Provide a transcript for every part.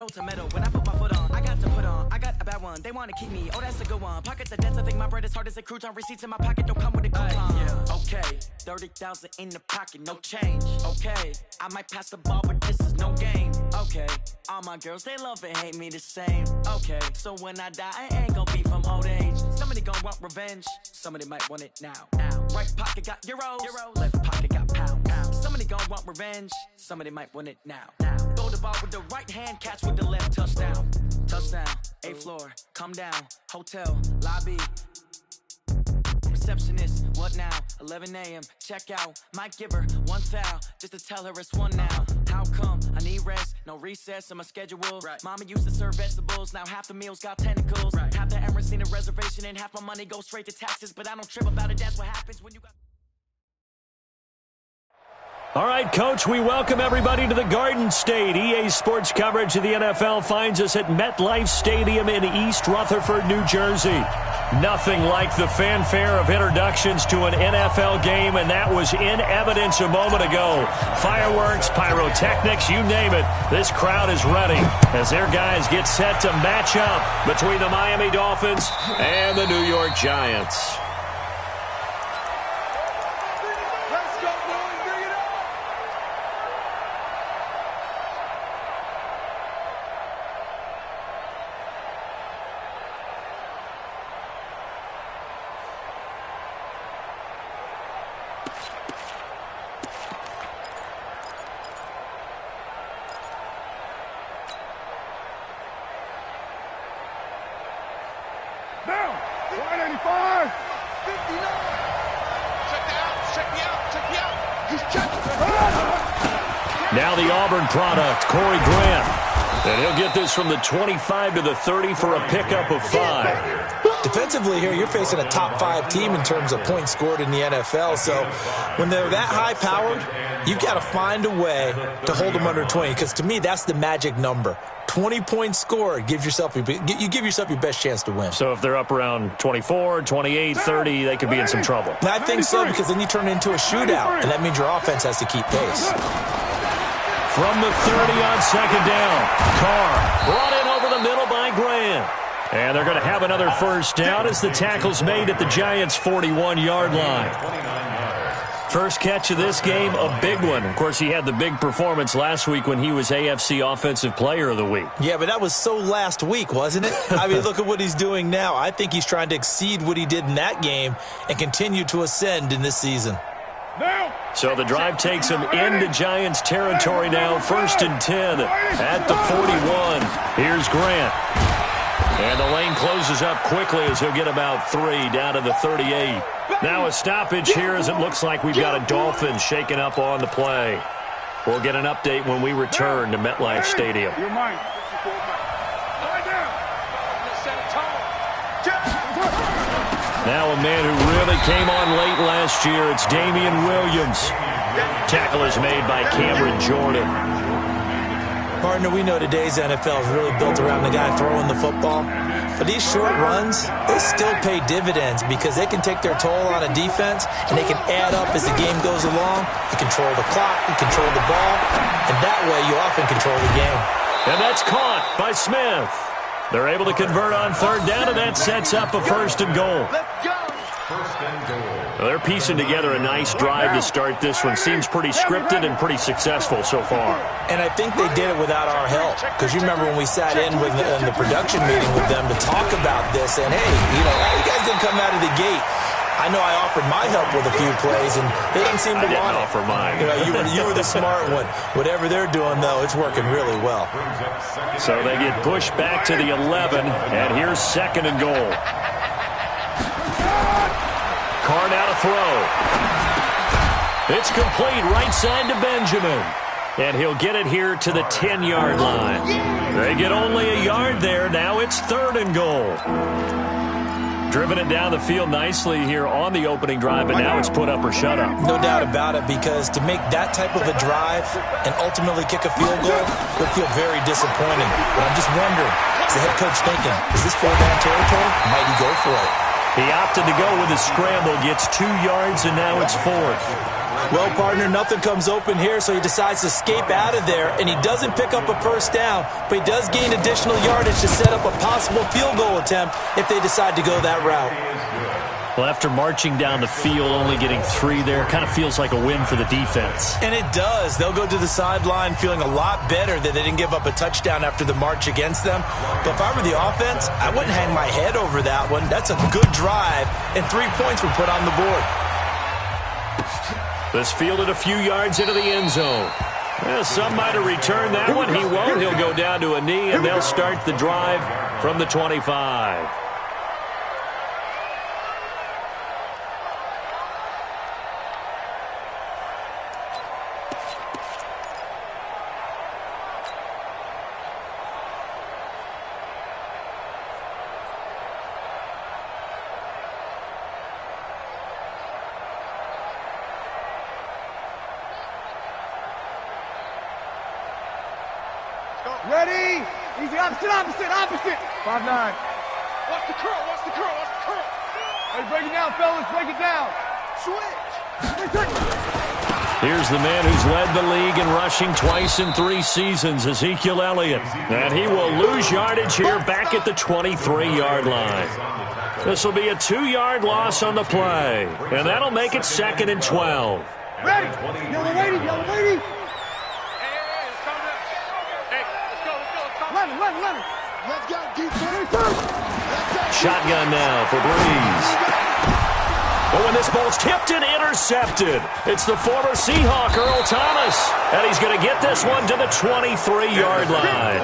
Tomato, when I put my foot on, I got to put on. I got a bad one, they want to keep me. Oh, that's a good one. Pockets are dense, I think my bread is hard as a crouton. Receipts in my pocket don't come with a coupon. Yeah. Okay, 30,000 in the pocket, no change. Okay, I might pass the ball, but this is no game. Okay, all my girls, they love and hate me the same. Okay, so when I die, I ain't gonna be from old age. Somebody gonna want revenge, somebody might want it now. Right pocket got euros, left pocket got pounds. Somebody gonna want revenge, somebody might want it now. Throw the ball with the right hand, catch with the left, touchdown. Touchdown, 8th floor, come down, hotel, lobby. Receptionist, what now? 11 a.m., check out. Might give her one foul, just to tell her it's one now. How come? I need rest, no recess in my schedule. Right. Mama used to serve vegetables, now half the meals got tentacles. Right. Half the errands need a reservation and half my money goes straight to taxes. But I don't trip about it, that's what happens when you got... All right, Coach, we welcome everybody to the Garden State. EA Sports coverage of the NFL finds us at MetLife Stadium in East Rutherford, New Jersey. Nothing like the fanfare of introductions to an NFL game, and that was in evidence a moment ago. Fireworks, pyrotechnics, you name it. This crowd is ready as their guys get set to match up between the Miami Dolphins and the New York Giants. Now the Auburn product, Corey Grant. And he'll get this from the 25 to the 30 for a pickup of 5. Defensively here, you're facing a top 5 team in terms of points scored in the NFL. So when they're that high-powered, you've got to find a way to hold them under 20. Because to me, that's the magic number. 20 points scored, you give yourself your best chance to win. So if they're up around 24, 28, 30, they could be in some trouble. I think so, because then you turn it into a shootout, and that means your offense has to keep pace. From the 30 on second down, Carr brought in over the middle by Grant. And they're going to have another first down as the tackle's made at the Giants' 41-yard line. First catch of this game, a big one. Of course, he had the big performance last week when he was AFC Offensive Player of the Week. Yeah, but that was so last week, wasn't it? I mean, look at what he's doing now. I think he's trying to exceed what he did in that game and continue to ascend in this season. So the drive takes him into Giants territory now. 1st and 10 at the 41. Here's Grant. And the lane closes up quickly as he'll get about 3 down to the 38. Now a stoppage here as it looks like we've got a Dolphin shaking up on the play. We'll get an update when we return to MetLife Stadium. Now a man who really came on late last year, it's Damian Williams. Tackle is made by Cameron Jordan. Partner, we know today's NFL is really built around the guy throwing the football. But these short runs, they still pay dividends because they can take their toll on a defense and they can add up as the game goes along. You control the clock, you control the ball, and that way you often control the game. And that's caught by Smith. They're able to convert on 3rd down, and that sets up a 1st and goal. Well, they're piecing together a nice drive to start this one. Seems pretty scripted and pretty successful so far. And I think they did it without our help. Because you remember when we sat in the production meeting with them to talk about this, and hey, you guys didn't come out of the gate. I know I offered my help with a few plays, and they didn't seem to want it. I didn't offer mine. You were the smart one. Whatever they're doing, though, it's working really well. So they get pushed back to the 11, and here's 2nd and goal. Carr now to throw. It's complete right side to Benjamin. And he'll get it here to the 10-yard line. They get only a yard there. Now it's 3rd and goal. Driven it down the field nicely here on the opening drive, but now it's put up or shut up. No doubt about it, because to make that type of a drive and ultimately kick a field goal would feel very disappointing. But I'm just wondering, is the head coach thinking, is this 4-down territory? Might he go for it? He opted to go with a scramble, gets 2 yards, and now it's 4th. Well, partner, nothing comes open here, so he decides to escape out of there, and he doesn't pick up a first down, but he does gain additional yardage to set up a possible field goal attempt if they decide to go that route. Well, after marching down the field, only getting 3 there, kind of feels like a win for the defense. And it does. They'll go to the sideline feeling a lot better that they didn't give up a touchdown after the march against them. But if I were the offense, I wouldn't hang my head over that one. That's a good drive, and 3 points were put on the board. This fielded a few yards into the end zone. Well, some might have returned that one. He won't. He'll go down to a knee, and they'll start the drive from the 25. Ready? Easy, opposite. 5-9. Watch the curl. Hey, break it down, fellas. Break it down. Switch. Here's the man who's led the league in rushing twice in 3 seasons, Ezekiel Elliott. And he will lose yardage here back at the 23-yard line. This will be a 2-yard loss on the play. And that'll make it 2nd and 12. Ready? Yellow lady. 11. Let's go, deep. Shotgun now for Breeze. Oh, and this ball's tipped and intercepted. It's the former Seahawk, Earl Thomas. And he's going to get this one to the 23-yard line.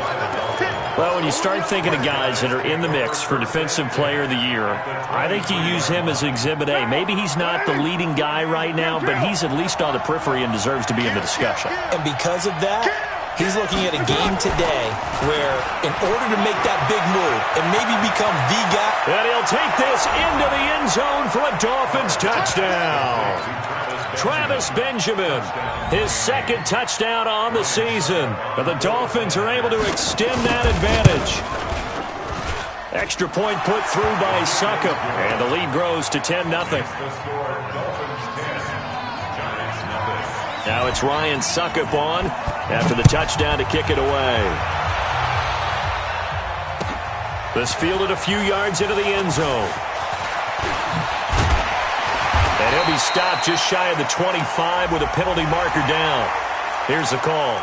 Well, when you start thinking of guys that are in the mix for Defensive Player of the Year, I think you use him as Exhibit A. Maybe he's not the leading guy right now, but he's at least on the periphery and deserves to be in the discussion. And because of that, he's looking at a game today where, in order to make that big move and maybe become the guy... And he'll take this into the end zone for a Dolphins touchdown. Travis Benjamin, his 2nd touchdown on the season. But the Dolphins are able to extend that advantage. Extra point put through by Succop. And the lead grows to 10-0. Now it's Ryan Succop on after the touchdown to kick it away. This fielded a few yards into the end zone. And he'll be stopped just shy of the 25 with a penalty marker down. Here's the call.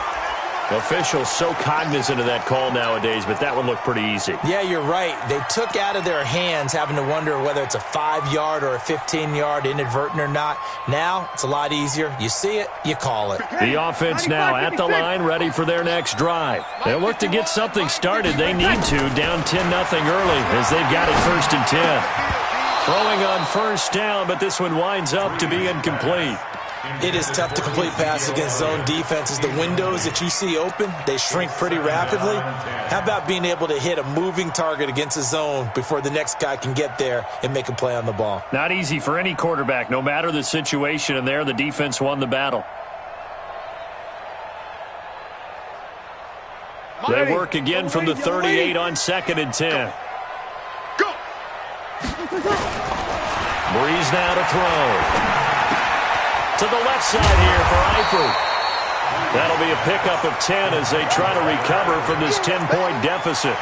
Officials so cognizant of that call nowadays, but that one looked pretty easy. Yeah, you're right. They took out of their hands having to wonder whether it's a 5-yard or a 15-yard inadvertent or not. Now, it's a lot easier. You see it, you call it. The offense now at the line, ready for their next drive. They'll look to get something started. They need to, down 10-0 early as they've got it 1st and 10. Throwing on first down, but this one winds up to be incomplete. It is tough to complete passes against zone defenses. The windows that you see open, they shrink pretty rapidly. How about being able to hit a moving target against a zone before the next guy can get there and make a play on the ball? Not easy for any quarterback, no matter the situation, and there the defense won the battle. They work again from the 38 on 2nd and 10. Go! Breeze now to throw. To the left side here for Eifert. That'll be a pickup of 10 as they try to recover from this 10-point deficit.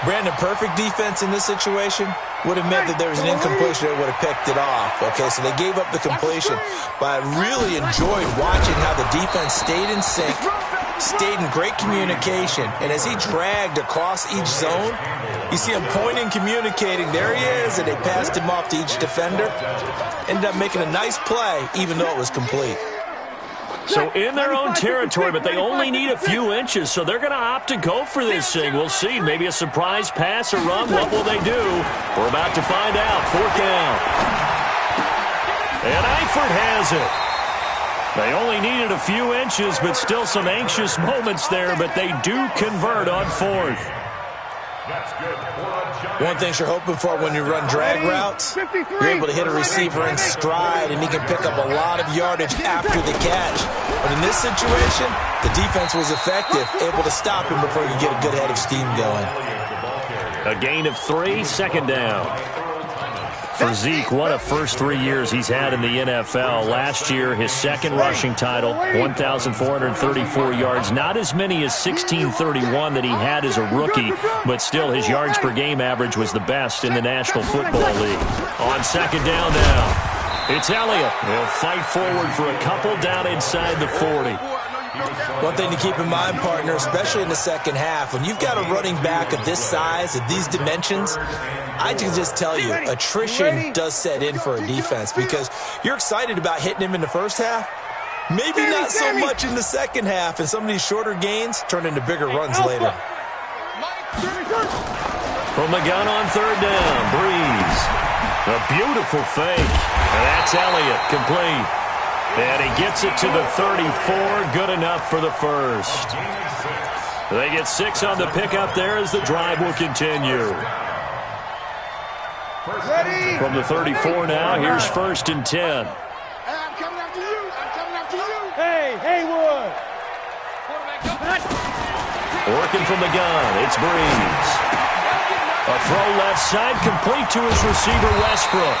Brandon, perfect defense in this situation would have meant that there was an incompletion that would have picked it off. Okay, so they gave up the completion. But I really enjoyed watching how the defense stayed in sync, stayed in great communication, and as he dragged across each zone, you see him pointing, communicating. There he is, and they passed him off to each defender. Ended up making a nice play, even though it was complete. So in their own territory, but they only need a few inches, so they're going to opt to go for this thing. We'll see. Maybe a surprise pass or run. What will they do? We're about to find out. 4th down. And Eifert has it. They only needed a few inches, but still some anxious moments there, but they do convert on 4th. One thing you're hoping for when you run drag routes, you're able to hit a receiver in stride, and he can pick up a lot of yardage after the catch. But in this situation, the defense was effective, able to stop him before he could get a good head of steam going. A gain of 3, 2nd down. For Zeke, what a first 3 years he's had in the NFL. Last year, his second rushing title, 1,434 yards. Not as many as 1,631 that he had as a rookie, but still his yards per game average was the best in the National Football League. On second down now, it's Elliott. He'll fight forward for a couple down inside the 40. One thing to keep in mind, partner, especially in the second half, when you've got a running back of this size, of these dimensions, I can just tell you, attrition does set in for a defense because you're excited about hitting him in the first half. Maybe not so much in the second half, and some of these shorter gains turn into bigger runs later. From the gun on third down, Breeze. A beautiful fake. And that's Elliott, complete. And he gets it to the 34, good enough for the first. They get 6 on the pickup there as the drive will continue. From the 34 now, here's 1st and 10. I'm coming after you. I'm coming after you. Hey, Haywood. Working from the gun, it's Breeze. A throw left side, complete to his receiver, Westbrook.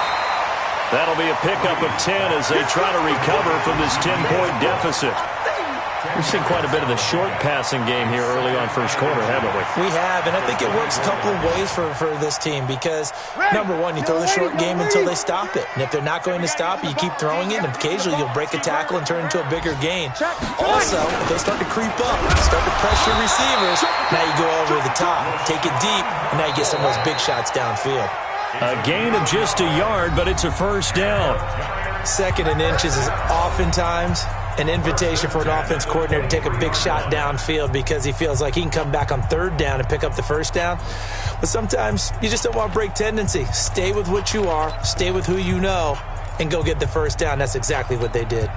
That'll be a pickup of 10 as they try to recover from this 10-point deficit. We've seen quite a bit of the short passing game here early on first quarter, haven't we? We have, and I think it works a couple of ways for this team because, number one, you throw the short game until they stop it. And if they're not going to stop it, you keep throwing it, and occasionally you'll break a tackle and turn into a bigger gain. Also, if they start to creep up, start to pressure receivers, now you go over the top, take it deep, and now you get some of those big shots downfield. A gain of just a yard, but it's a first down. 2nd and inches is oftentimes an invitation for an offense coordinator to take a big shot downfield because he feels like he can come back on 3rd down and pick up the first down. But sometimes you just don't want to break tendency. Stay with what you are, stay with who you know, and go get the first down. That's exactly what they did.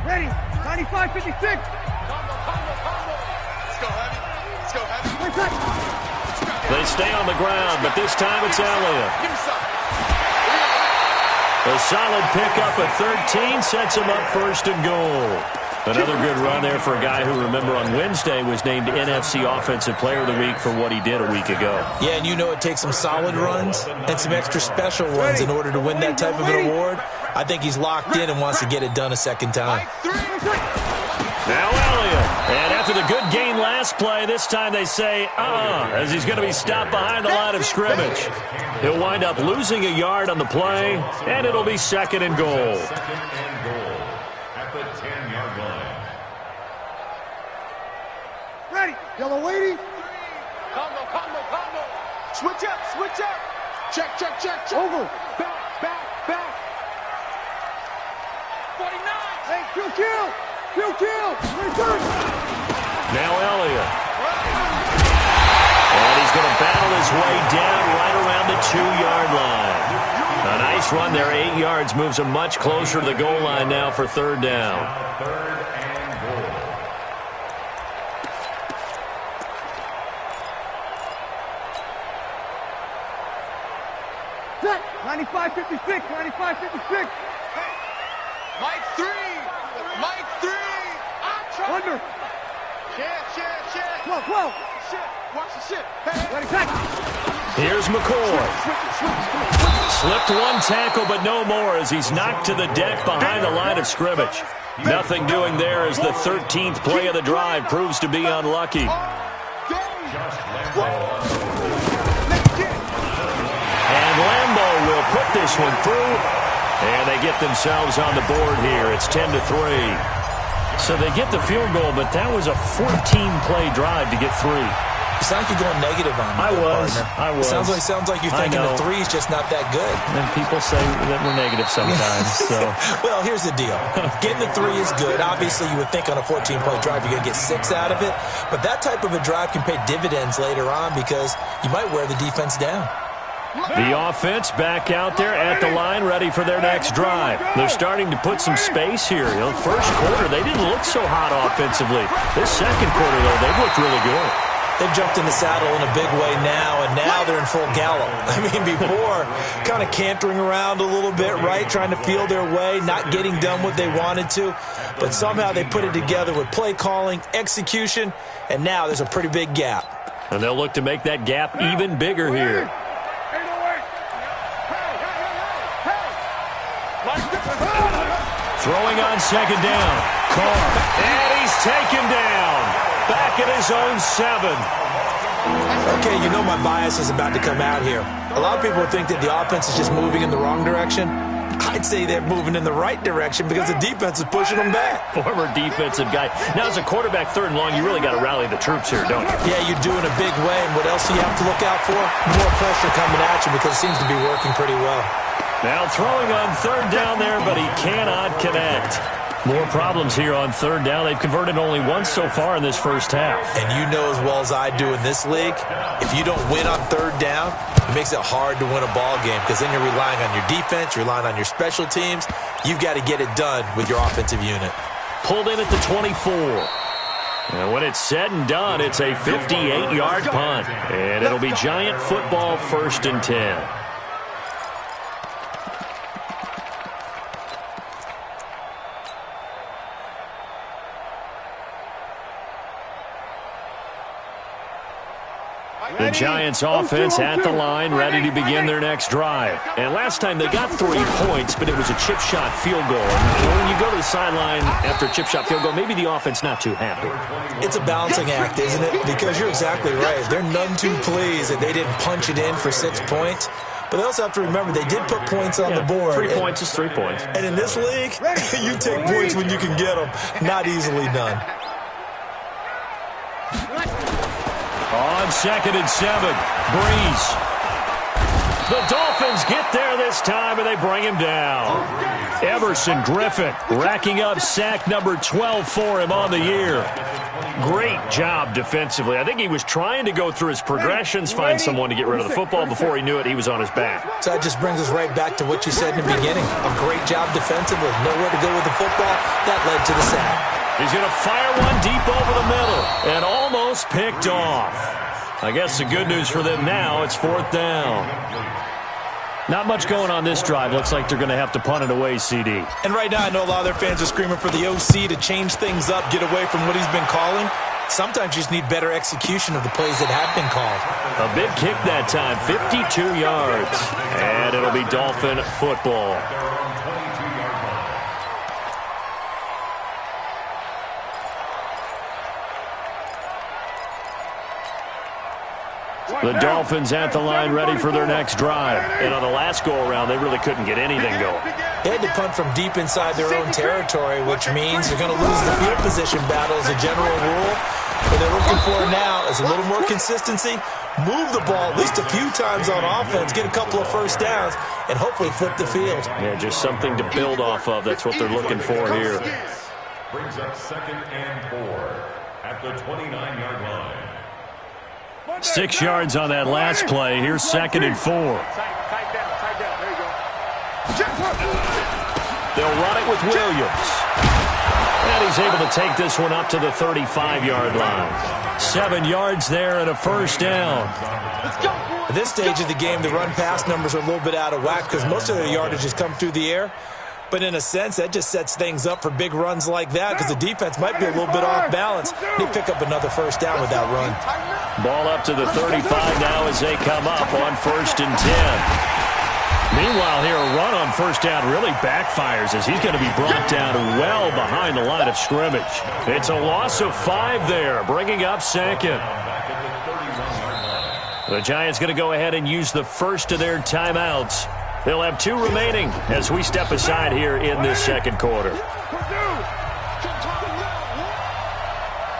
Ready, 95-56. They stay on the ground, but this time it's Elliott. A solid pickup of 13 sets him up 1st and goal. Another good run there for a guy who, remember, on Wednesday was named NFC Offensive Player of the Week for what he did a week ago. Yeah, and you know it takes some solid runs and some extra special ones in order to win that type of an award. I think he's locked in and wants to get it done a second time. Now Elliott, and after the good gain last play, this time they say, as he's going to be stopped behind the line of scrimmage. He'll wind up losing a yard on the play, and it'll be 2nd and goal. At the 10-yard line. Ready, yellow waiting. Combo. Switch up. Check. Over. Back. 49. Hey, kill. Return. Now Elliott. And he's going to battle his way down right around the 2-yard line. A nice run there, 8 yards, moves him much closer to the goal line now for 3rd down. 3rd and goal. Set, 95-56. Mike 3. Under. Shit. 12. Shit. Watch the shit. Hey, let it back. Here's McCoy. Slipped one tackle, but no more as he's knocked to the deck behind the line of scrimmage. Nothing doing there as the 13th play of the drive proves to be unlucky. And Lambeau will put this one through, and they get themselves on the board here. It's 10-3. So they get the field goal, but that was a 14-play drive to get 3. It sounds like you're going negative on me. I was. It sounds like you're thinking the 3 is just not that good. And people say that we're negative sometimes. So. Well, here's the deal. Getting the 3 is good. Obviously, you would think on a 14-play drive you're going to get 6 out of it. But that type of a drive can pay dividends later on because you might wear the defense down. The offense back out there at the line, ready for their next drive. They're starting to put some space here. You know, first quarter, they didn't look so hot offensively. This second quarter, though, they've looked really good. They've jumped in the saddle in a big way now, and now they're in full gallop. I mean, before, kind of cantering around a little bit, right, trying to feel their way, not getting done what they wanted to. But somehow they put it together with play calling, execution, and now there's a pretty big gap. And they'll look to make that gap even bigger here. Throwing on second down. Carr. And he's taken down. Back at his own 7. Okay, you know my bias is about to come out here. A lot of people think that the offense is just moving in the wrong direction. I'd say they're moving in the right direction because the defense is pushing them back. Former defensive guy. Now, as a quarterback, 3rd and long, you really got to rally the troops here, don't you? Yeah, you do in a big way. And what else do you have to look out for? More pressure coming at you because it seems to be working pretty well. Now throwing on 3rd down there, but he cannot connect. More problems here on 3rd down. They've converted only once so far in this first half. And you know as well as I do in this league, if you don't win on 3rd down, it makes it hard to win a ball game because then you're relying on your defense, you're relying on your special teams. You've got to get it done with your offensive unit. Pulled in at the 24. And when it's said and done, it's a 58-yard punt. And it'll be Giant football, 1st and 10. The Giants offense at the line, ready to begin their next drive. And last time they got 3 points, but it was a chip shot field goal. And when you go to the sideline after a chip shot field goal, maybe the offense not too happy. It's a balancing act, isn't it? Because you're exactly right. They're none too pleased that they didn't punch it in for 6 points. But they also have to remember they did put points on the board. 3 points is 3 points. And in this league, you take points when you can get them. Not easily done. On 2nd and 7, Breeze. The Dolphins get there this time, and they bring him down. Everson Griffin racking up sack number 12 for him on the year. Great job defensively. I think he was trying to go through his progressions, find someone to get rid of the football. Before he knew it, he was on his back. So that just brings us right back to what you said in the beginning. A great job defensively. Nowhere to go with the football. That led to the sack. He's going to fire one deep over the middle and almost picked off. I guess the good news for them now, it's 4th down. Not much going on this drive. Looks like they're going to have to punt it away, CD. And right now I know a lot of their fans are screaming for the OC to change things up, get away from what he's been calling. Sometimes you just need better execution of the plays that have been called. A big kick that time, 52 yards. And it'll be Dolphin football. The Dolphins at the line ready for their next drive. And on the last go-around, they really couldn't get anything going. They had to punt from deep inside their own territory, which means they're going to lose the field position battle as a general rule. What they're looking for now is a little more consistency, move the ball at least a few times on offense, get a couple of first downs, and hopefully flip the field. Yeah, just something to build off of. That's what they're looking for here. Brings up 2nd and 4 at the 29-yard line. 6 yards on that last play. Here's 2nd and 4. They'll run it with Williams. And he's able to take this one up to the 35-yard line. 7 yards there and a first down. At this stage of the game, the run-pass numbers are a little bit out of whack because most of their yardage has come through the air. But in a sense, that just sets things up for big runs like that because the defense might be a little bit off balance. They pick up another first down with that run. Ball up to the 35 now as they come up on 1st and 10. Meanwhile, here a run on first down really backfires as he's going to be brought down well behind the line of scrimmage. It's a loss of 5 there, bringing up 2nd. The Giants going to go ahead and use the first of their timeouts. They'll have 2 remaining as we step aside here in this second quarter.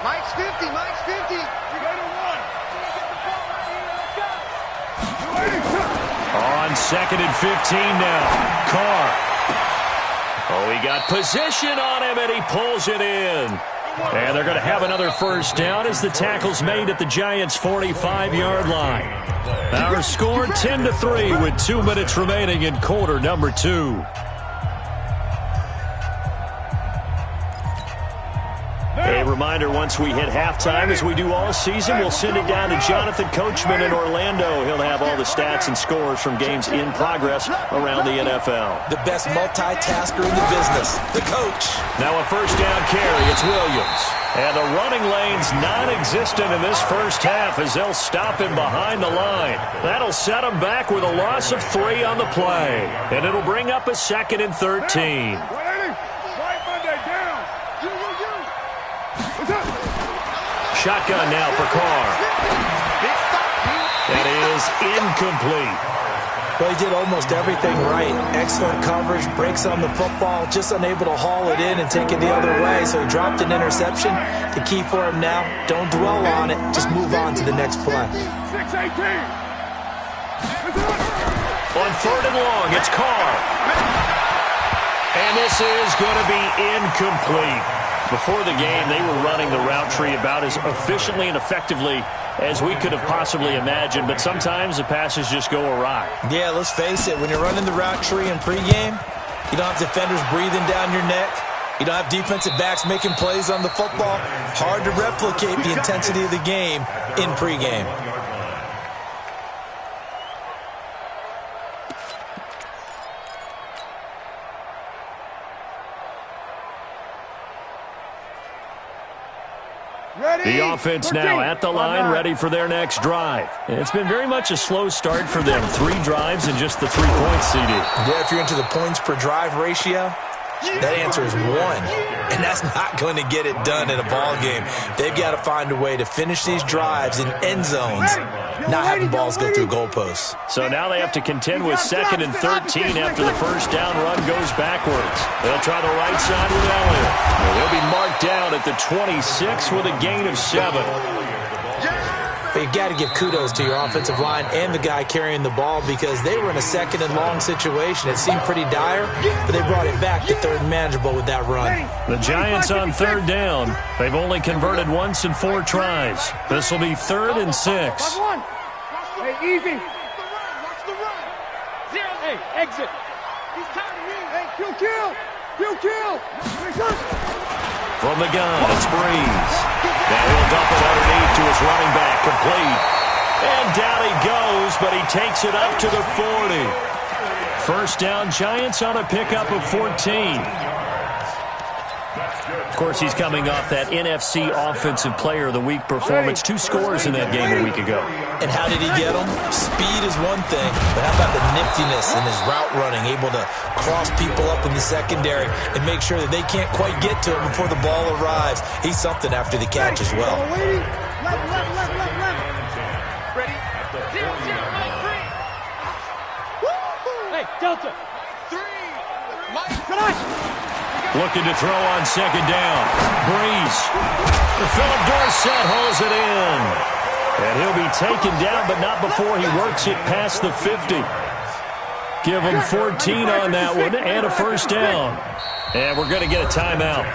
Mike's 50, Mike's 50. You go to 1. On 2nd and 15 now. Carr. Oh, he got position on him, and he pulls it in. And they're going to have another first down as the tackle's made at the Giants' 45-yard line. Our score 10-3 with 2 minutes remaining in quarter number 2. A reminder, once we hit halftime, as we do all season, we'll send it down to Jonathan Coachman in Orlando. He'll have all the stats and scores from games in progress around the NFL. The best multitasker in the business, the coach. Now a first down carry. It's Williams. And the running lane's non-existent in this first half as they'll stop him behind the line. That'll set him back with a loss of 3 on the play. And it'll bring up a 2nd and 13. Shotgun now for Carr. That is incomplete. Well, he did almost everything right. Excellent coverage, breaks on the football, just unable to haul it in and take it the other way, so he dropped an interception. The key for him now, don't dwell on it, just move on to the next play. 6-18. On 3rd and long, it's Carr. And this is going to be incomplete. Before the game, they were running the route tree about as efficiently and effectively as we could have possibly imagined, but sometimes the passes just go awry. Yeah, let's face it, when you're running the route tree in pregame, you don't have defenders breathing down your neck. You don't have defensive backs making plays on the football. Hard to replicate the intensity of the game in pregame. The offense now at the line, ready for their next drive. It's been very much a slow start for them. 3 drives and just the 3 points, CD. Yeah, if you're into the points per drive ratio, that answer is 1. And that's not going to get it done in a ball game. They've got to find a way to finish these drives in end zones, not having balls go through goalposts. So now they have to contend with 2nd and 13 after the first down run goes backwards. They'll try the right side with Elliott. They'll be marked down at the 26 with a gain of 7. But you got to give kudos to your offensive line and the guy carrying the ball because they were in a 2nd and long situation. It seemed pretty dire, but they brought it back to 3rd and manageable with that run. The Giants on 3rd down. They've only converted once in 4 tries. This will be 3rd and 6. Hey, easy. Hey, exit. He's tired of you. Hey, kill. From the gun, it's Breeze. Now he'll dump it underneath to his running back, complete. And down he goes, but he takes it up to the 40. First down, Giants on a pickup of 14. Of course, he's coming off that NFC Offensive Player of the Week performance. 2 scores in that game a week ago. And how did he get them? Speed is one thing, but how about the niftiness in his route running, able to cross people up in the secondary and make sure that they can't quite get to him before the ball arrives. He's something after the catch as well. Ready? 0-0, right, 3. Hey, Delta. 3. Looking to throw on 2nd down. Breeze. Philip Dorsett hauls it in. And he'll be taken down, but not before he works it past the 50. Give him 14 on that one and a first down. And we're going to get a timeout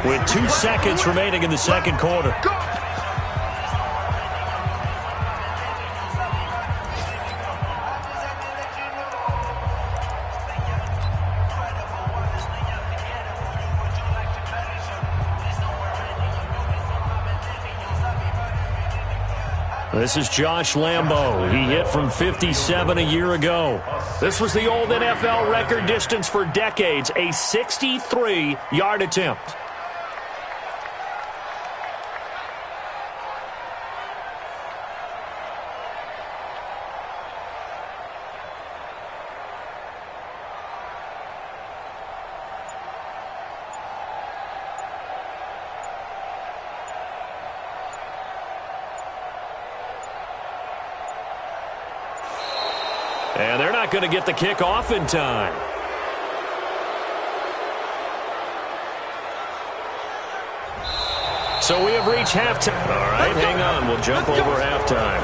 with 2 seconds remaining in the 2nd quarter. This is Josh Lambo. He hit from 57 a year ago. This was the old NFL record distance for decades, a 63-yard attempt. And they're not going to get the kick off in time. So we have reached halftime. All right, hang on. We'll jump over halftime.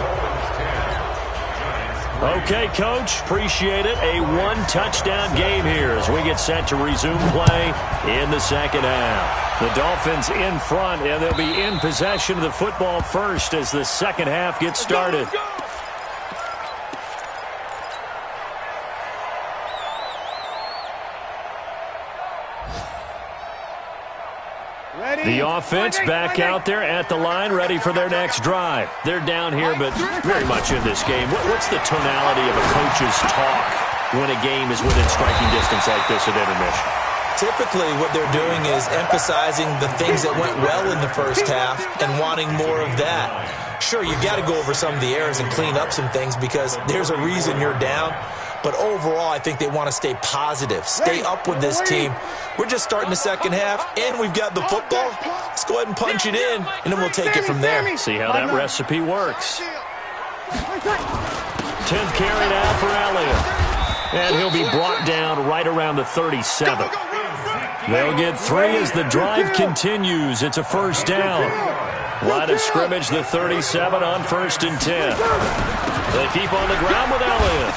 Okay, Coach, appreciate it. A 1-touchdown game here as we get set to resume play in the 2nd half. The Dolphins in front, and they'll be in possession of the football first as the 2nd half gets started. The offense back out there at the line, ready for their next drive. They're down here, but very much in this game. What's the tonality of a coach's talk when a game is within striking distance like this at intermission? Typically, what they're doing is emphasizing the things that went well in the first half and wanting more of that. Sure, you've got to go over some of the errors and clean up some things because there's a reason you're down. But overall, I think they want to stay positive, stay up with this team. We're just starting the second half, and we've got the football. Let's go ahead and punch it in, and then we'll take it from there. See how that recipe works. 10th carry now for Elliott. And he'll be brought down right around the 37. They'll get 3 as the drive continues. It's a first down. Line of scrimmage, the 37 on 1st and 10. They keep on the ground with Elliott.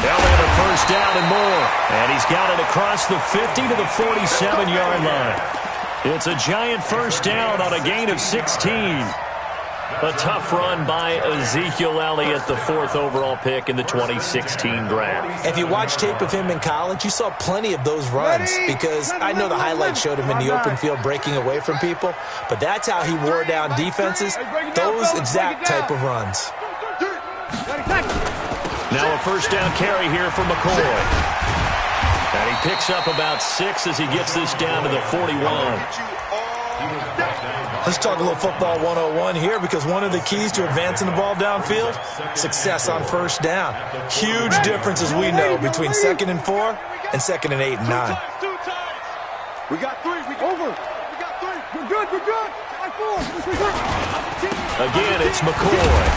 Elliott a first down and more. And he's got it across the 50 to the 47-yard line. It's a giant first down on a gain of 16. A tough run by Ezekiel Elliott, the 4th overall pick in the 2016 draft. If you watch tape of him in college, you saw plenty of those runs because I know the highlights showed him in the open field breaking away from people, but that's how he wore down defenses, those exact type of runs. Now a first down carry here for McCoy. And he picks up about 6 as he gets this down to the 41. Let's talk a little football 101 here because one of the keys to advancing the ball downfield, success on first down. Huge difference, as we know, between 2nd and 4 and 2nd and 8 and 9. We got 3. Over. We got 3. We're good. We're good. 4. Again, it's McCoy.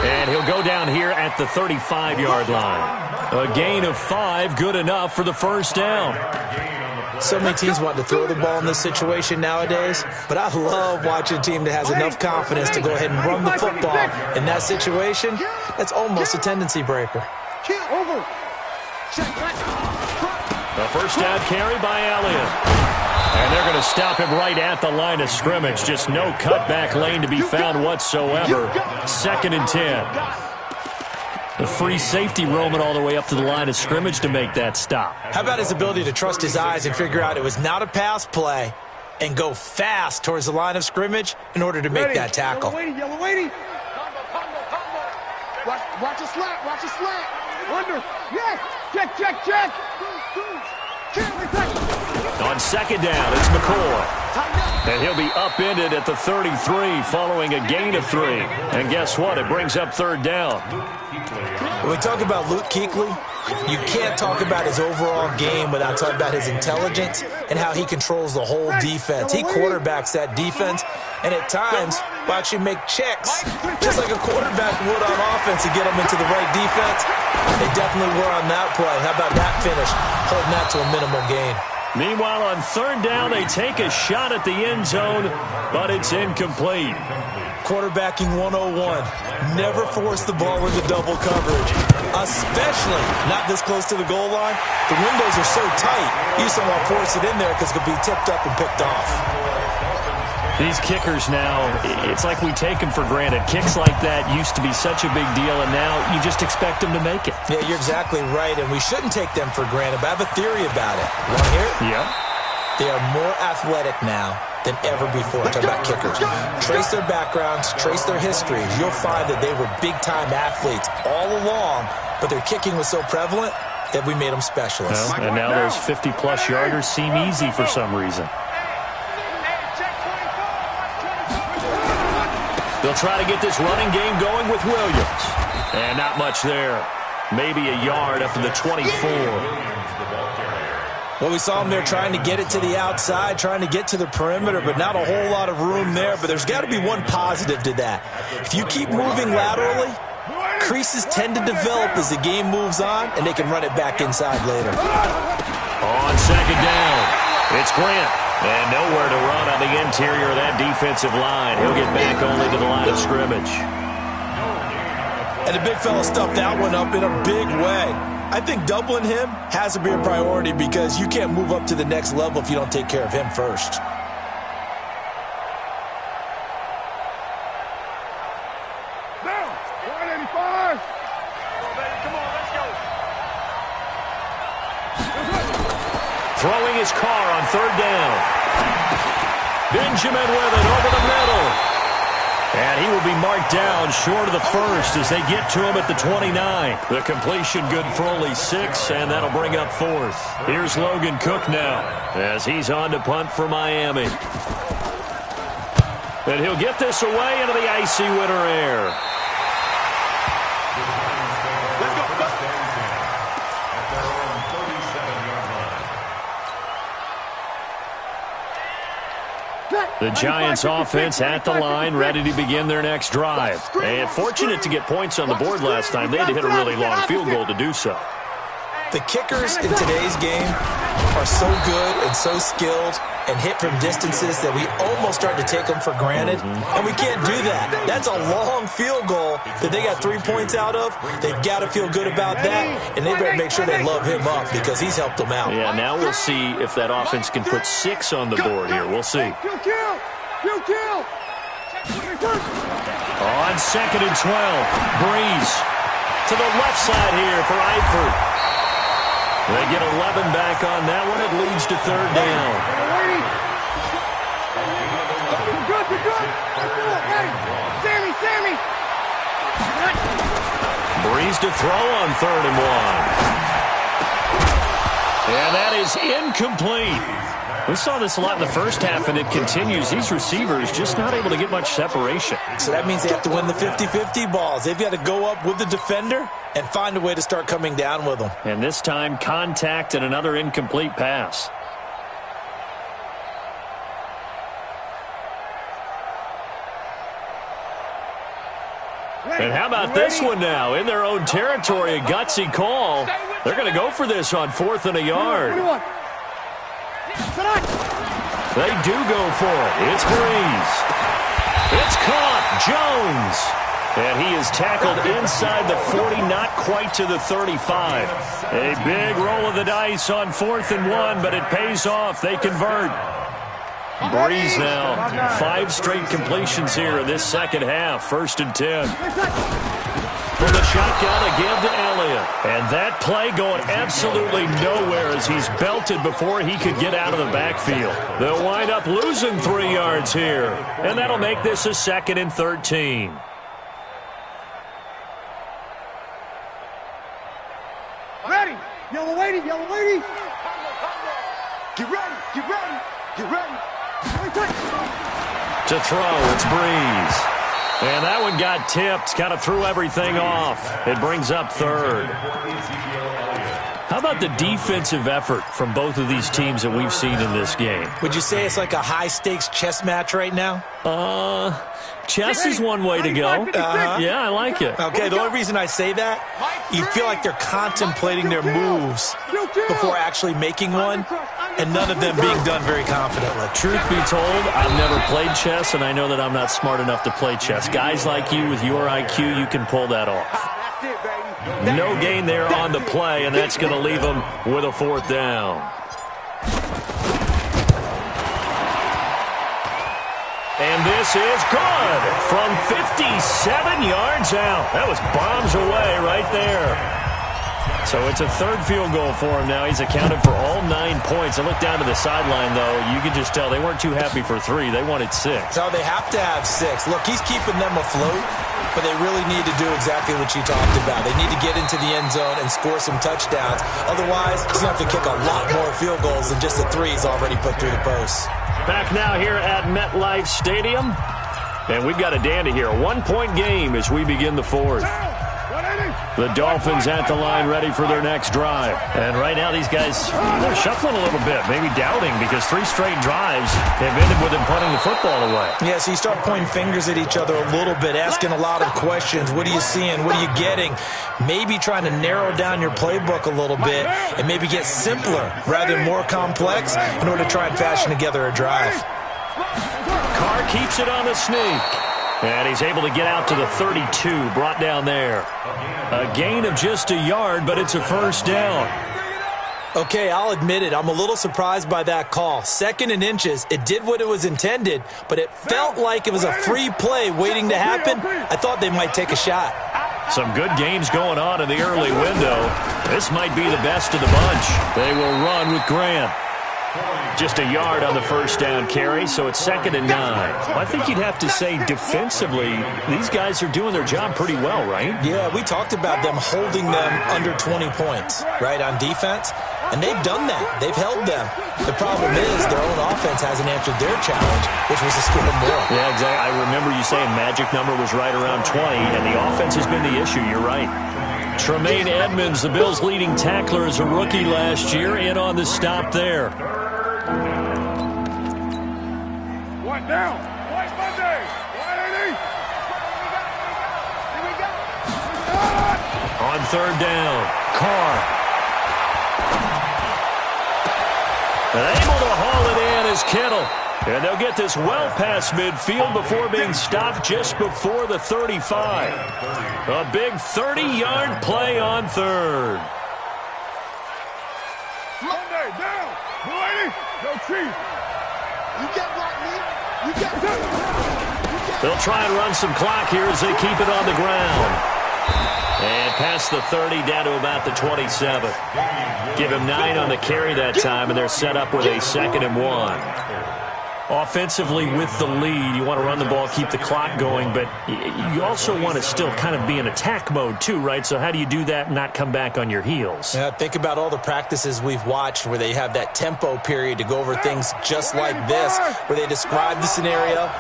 And he'll go down here at the 35-yard line. A gain of 5, good enough for the first down. So many teams want to throw the ball in this situation nowadays, but I love watching a team that has enough confidence to go ahead and run the football. In that situation, that's almost a tendency breaker. Over. A first down carry by Elliott. And they're going to stop him right at the line of scrimmage. Just no cutback lane to be found whatsoever. 2nd and 10. The free safety roaming all the way up to the line of scrimmage to make that stop. How about his ability to trust his eyes and figure out it was not a pass play and go fast towards the line of scrimmage in order to make that tackle. Yellow waiting. Watch a slant. Watch a slant. Under. Yes. Check. On 2nd down, it's McCoy. And he'll be upended at the 33 following a gain of 3. And guess what? It brings up 3rd down. When we talk about Luke Kuechly, you can't talk about his overall game without talking about his intelligence and how he controls the whole defense. He quarterbacks that defense, and at times will actually make checks, just like a quarterback would on offense to get them into the right defense. They definitely were on that play. How about that finish, holding that to a minimal gain. Meanwhile, on 3rd down, they take a shot at the end zone, but it's incomplete. Quarterbacking 101. Never force the ball into double coverage, especially not this close to the goal line. The windows are so tight, you just don't want to force it in there because it could be tipped up and picked off. These kickers now, it's like we take them for granted. Kicks like that used to be such a big deal, and now you just expect them to make it. Yeah, you're exactly right, and we shouldn't take them for granted, but I have a theory about it. You want to hear it? Yeah. They are more athletic now than ever before. Talk about kickers. Trace their backgrounds, trace their histories. You'll find that they were big-time athletes all along, but their kicking was so prevalent that we made them specialists. Well, and now those 50-plus yarders seem easy for some reason. They'll try to get this running game going with Williams. And not much there. Maybe a yard up to the 24. Well, we saw him there trying to get it to the outside, trying to get to the perimeter, but not a whole lot of room there. But there's got to be one positive to that. If you keep moving laterally, creases tend to develop as the game moves on, and they can run it back inside later. On 2nd down, it's Grant. And nowhere to run on the interior of that defensive line. He'll get back only to the line of scrimmage. And the big fella stuffed that one up in a big way. I think doubling him has to be a priority because you can't move up to the next level if you don't take care of him first. Down. 185. Come on, baby. Come on, let's go. Throwing is Here's Carr on third down. Benjamin with it over the middle. And he will be marked down short of the first as they get to him at the 29. The completion good for only 6, and that'll bring up fourth. Here's Logan Cook now as he's on to punt for Miami. And he'll get this away into the icy winter air. The Giants offense at the line, ready to begin their next drive. And fortunate to get points on the board last time. They had to hit a really long field goal to do so. The kickers in today's game are so good and so skilled and hit from distances that we almost start to take them for granted. And we can't do that. That's a long field goal that they got 3 points out of. They've got to feel good about that, and they better make sure they love him up because he's helped them out. Yeah, now we'll see if that offense can put 6 on the board here. We'll see. On 2nd and 12, Breeze to the left side here for Eifert. They get 11 back on that one. It leads to third down. Breeze to throw on 3rd and 1. And that is incomplete. We saw this a lot in the first half, and it continues. These receivers just not able to get much separation. So that means they have to win the 50-50 balls. They've got to go up with the defender and find a way to start coming down with them. And this time, contact and another incomplete pass. And how about this one now? In their own territory, a gutsy call. They're going to go for this on 4th and a yard. They do go for it. It's Breeze. It's caught. Jones. And he is tackled inside the 40, not quite to the 35. A big roll of the dice on 4th and 1, but it pays off. They convert. Breeze now. 5 straight completions here in this second half. 1st and 10. From the shotgun, a give to Elliott. And that play going absolutely nowhere as he's belted before he could get out of the backfield. They'll wind up losing 3 yards here. And that'll make this a 2nd and 13. Ready. Yellow lady, yellow lady. Get ready, get ready, get ready. To throw, it's Breeze. And that one got tipped, kind of threw everything off. It brings up 3rd. How about the defensive effort from both of these teams that we've seen in this game? Would you say it's like a high-stakes chess match right now? Chess is one way to go. Yeah, I like it. Okay, the only reason I say that, you feel like they're contemplating their moves before actually making one, and none of them being done very confidently. Truth be told, I've never played chess, and I know that I'm not smart enough to play chess. Guys like you with your IQ, you can pull that off. No gain there on the play, and that's going to leave them with a 4th down. And this is good from 57 yards out. That was bombs away right there. So it's a 3rd field goal for him now. He's accounted for all 9 points. I look down to the sideline, though. You can just tell they weren't too happy for 3. They wanted 6. So they have to have 6. Look, he's keeping them afloat, but they really need to do exactly what you talked about. They need to get into the end zone and score some touchdowns. Otherwise, he's going to have to kick a lot more field goals than just the 3 he's already put through the posts. Back now here at MetLife Stadium. And we've got a dandy here. A 1-point game as we begin the 4th. The Dolphins at the line ready for their next drive. And right now these guys, they're shuffling a little bit, maybe doubting, because 3 straight drives have ended with them punting the football away. Yeah, so you start pointing fingers at each other a little bit, asking a lot of questions. What are you seeing? What are you getting? Maybe trying to narrow down your playbook a little bit and maybe get simpler rather than more complex in order to try and fashion together a drive. Carr keeps it on the sneak. And he's able to get out to the 32, brought down there. A gain of just a yard, but it's a 1st down. Okay, I'll admit it. I'm a little surprised by that call. 2nd and inches. It did what it was intended, but it felt like it was a free play waiting to happen. I thought they might take a shot. Some good games going on in the early window. This might be the best of the bunch. They will run with Grant. Just a yard on the first down carry, so it's 2nd and 9. Well, I think you'd have to say defensively, these guys are doing their job pretty well, right? Yeah, we talked about them holding them under 20 points, right, on defense. And they've done that. They've held them. The problem is their own offense hasn't answered their challenge, which was to score more. Yeah, exactly. I remember you saying magic number was right around 20, and the offense has been the issue. You're right. Tremaine Edmonds, the Bills' leading tackler as a rookie last year, in on the stop there. One down. White Monday. 180. Here we go. On 3rd down, Carr. And able to haul it in is Kittle. And they'll get this well past midfield before being stopped just before the 35. A big 30-yard play on 3rd. Monday down. 180. Go Chief. You get block me. You get. They'll try and run some clock here as they keep it on the ground. And past the 30, down to about the 27. Give him 9 on the carry that time, and they're set up with a 2nd and 1. Offensively, with the lead, you want to run the ball, keep the clock going, but you also want to still kind of be in attack mode too, right? So how do you do that and not come back on your heels? Yeah, think about all the practices we've watched where they have that tempo period to go over things just like this, where they describe the scenario,